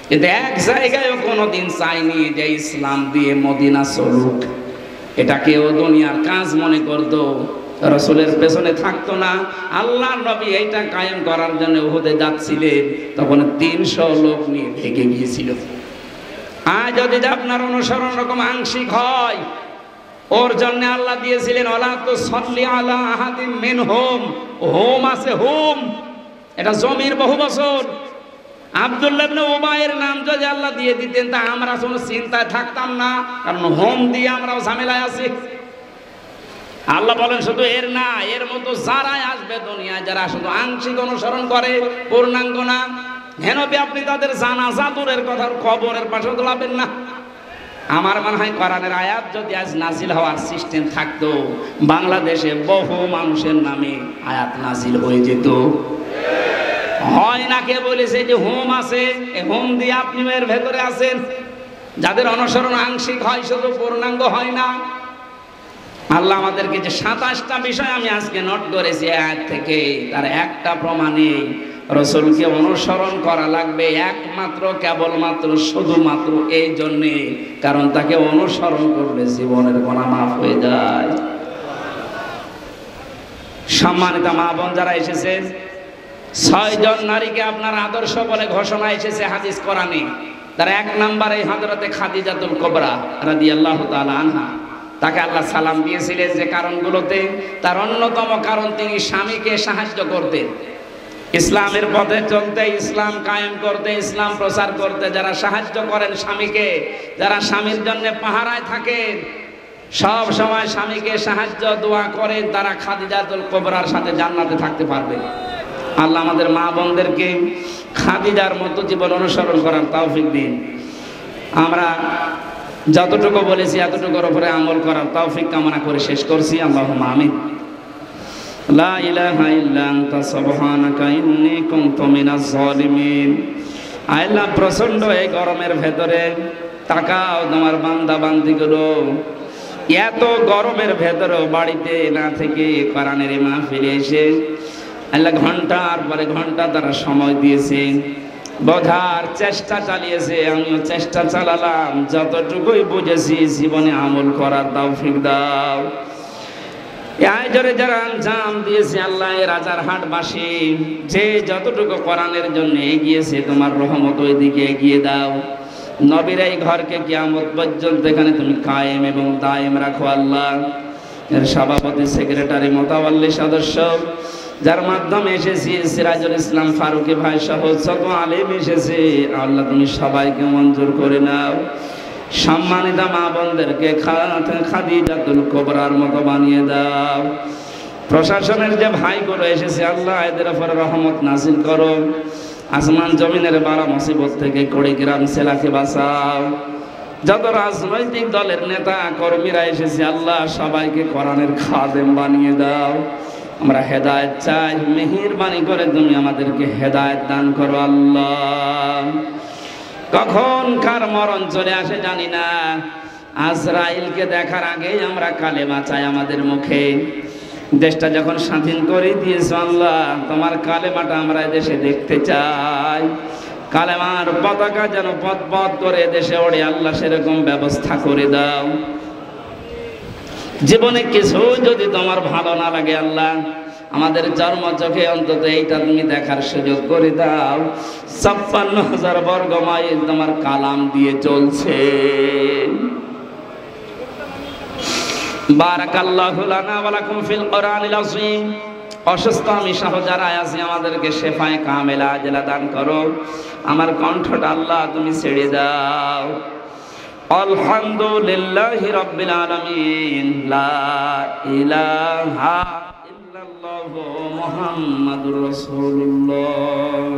কিন্তু এক জায়গায়ও কোনোদিন চাইনি যে ইসলাম দিয়ে মদিনা চলুক। এটা কেউ দুনিয়ার কাজ মনে করতো, রাসূলের পেছনে থাকতো না। আল্লাহর নবী এইটা কায়েম করার জন্য উহুদে যাচ্ছিলেন, তখন 300 লোক নিয়ে ভেগে গিয়েছিল। আজ যদি আপনার অনুসরণ রকম আংশিক হয়, ওর জন্য আল্লাহ দিয়েছিলেন ওয়ালা তুসাল্লি আলা আহাদিম মিনহুম, হোম আছে হোম, এটা জমির বহু বছর। আব্দুল্লাহ ইবনে উবাইয়ের নাম যদি আল্লাহ দিয়ে দিতেন তা আমরা কোনো চিন্তায় থাকতাম না, কারণ হোম দিয়ে আমরাও ঝামেলায় আছি। আল্লাহ বলেন শুধু এর না, এর মতো যারাই আসবে দুনিয়ায়, যারা শুধু আংশিক অনুসরণ করে, পূর্ণাঙ্গ না, হেনবি আপনি তাদের জানাজা দূরের কথা কবরের পাশে তোলাবেন না। আমার মনে হয় কোরআনের আয়াত যদি আজ নাজিল হওয়ার সিস্টেম থাকতো, বাংলাদেশে বহু মানুষের নামে আয়াত নাজিল হয়ে যেত। হয় না, কে বলেছে যে হোম আছে, এই হোম দিয়ে আপনি এর ভেতরে আছেন। যাদের অনুসরণ আংশিক হয়, শুধু পূর্ণাঙ্গ হয় না। আল্লাহ আমাদেরকে যে 27টা বিষয় আমি আজকে নোট করেছি আয়াত থেকে, তার একটা প্রমাণে রাসূলকে অনুসরণ করা লাগবে একমাত্র, কেবলমাত্র, শুধুমাত্র এই জন্যে, কারণ তাকে অনুসরণ করলে জীবনের গুনাহ মাফ হয়ে যায়। সম্মানিত মা বোন যারা এসেছেন, 6 জন নারীকে আপনার আদর্শ বলে ঘোষণা এসেছে হাদিস কোরআনে। তার 1 নম্বরে হযরতে খাদিজাতুল কুবরা রাদিয়াল্লাহু তাআলা আনহা। তাকে আল্লাহ সালাম দিয়েছিলেন যে কারণগুলোতে, তার অন্যতম কারণ তিনি স্বামীকে সাহায্য করতেন, ইসলামের পথে চলতে, ইসলাম কায়েম করতে, ইসলাম প্রচার করতে। যারা সাহায্য করেন স্বামীকে, যারা স্বামীর জন্য পাহারায় থাকেন, সব সময় স্বামীকে সাহায্য দোয়া করেন, তারা খাদিজাতুল কুবরার সাথে জান্নাতে থাকতে পারবে। আল্লাহ আমাদের মা বোনদেরকে খাদিজার মতো জীবন অনুসরণ করার তৌফিক দিন। আমরা যতটুকু বলেছি এতটুকুর উপরে আমল করার তৌফিক কামনা করে শেষ করছি। আল্লাহুম্মা আমিন। লা ইলাহা ইল্লা আনতা সুবহানাকা ইন্নী কুনতু মিনাজ জালিমিন। আল্লাহ, প্রচন্ড এই গরমের ভেতরে তাকাও তোমার বান্দা বান্দিগুলো, এত গরমের ভেতরেও বাড়িতে না থেকে কোরআনের মাহফিলে এসে আল্লাহ ঘন্টার পরে ঘন্টা তারা সময় দিয়েছে, বোঝার চেষ্টা চালিয়েছে। আমিও চেষ্টা চালালাম, যতটুকুই বুঝেছি জীবনে আমল করার তৌফিক দাও। আয়োজনে যারা আঞ্জাম দিয়েছে আল্লাহ, রাজারহাটবাসী যে যতটুকু কোরআনের জন্য এগিয়েছে, তোমার রহমত ওই দিকে এগিয়ে দাও। নবীর এই ঘরকে কিয়ামত পর্যন্ত এখানে তুমি কায়েম এবং দায়েম রাখো আল্লাহ। এর সভাপতি, সেক্রেটারি, মোতাওয়াল্লি সদস্য, যার মাধ্যমে এসেছি, সিরাজুল ইসলাম ফারুকী ভাই সহ যত আলেম এসেছে, আল্লাহ তুমি সবাইকে মঞ্জুর করে নাও। সম্মানিত মা বোনদেরকে খাদিজাতুল কুবরার মতো বানিয়ে দাও। প্রশাসনের যে ভাইগুলো এসেছে আল্লাহ, এদের উপরে রহমত নাজিল করো। আসমান জমিনের বালা মুসিবত থেকে কুড়িগ্রাম জেলাকে বাঁচাও। যত রাজনৈতিক দলের নেতা কর্মীরা এসেছে আল্লাহ, সবাইকে কোরআনের খাদেম বানিয়ে দাও। আমরা হেদায়েত চাই, মেহেরবানি করে তুমি আমাদেরকে হেদায়েত দান করো আল্লাহ। কখন কার মরণ চলে আসে জানি না। আজরাইলকে দেখার আগেই আমরা কালেমা চাই আমাদের মুখে। দেশটা যখন স্বাধীন করে দিয়েছো আল্লাহ, তোমার কালেমাটা আমরা দেশে দেখতে চাই। কালেমার পতাকা যেন পথ করে দেশে ওড়ে আল্লাহ, সেরকম ব্যবস্থা করে দাও। জীবনে কিছু যদি তোমার ভালো না লাগে আল্লাহ, আমাদের জন্ম চোখে অন্তত এইটা তুমি দেখার সুযোগ করে দাও। 56,000 বর্গ মাইল তোমার কালাম দিয়ে চলছে। বারাকাল্লাহু লানা ওয়া লাকুম ফিল কোরআনিল আযীম। অসুস্থ আমি সহ যারা আছি আমাদেরকে শেফায়ে কামেলা আজলা দান করো। আমার কণ্ঠটা আল্লাহ তুমি ছেড়ে দাও। আলহামদুলিল্লাহি রাব্বিল আলামিন। লা ইলাহা ইল্লাল্লাহু মুহাম্মাদুর রাসূলুল্লাহ।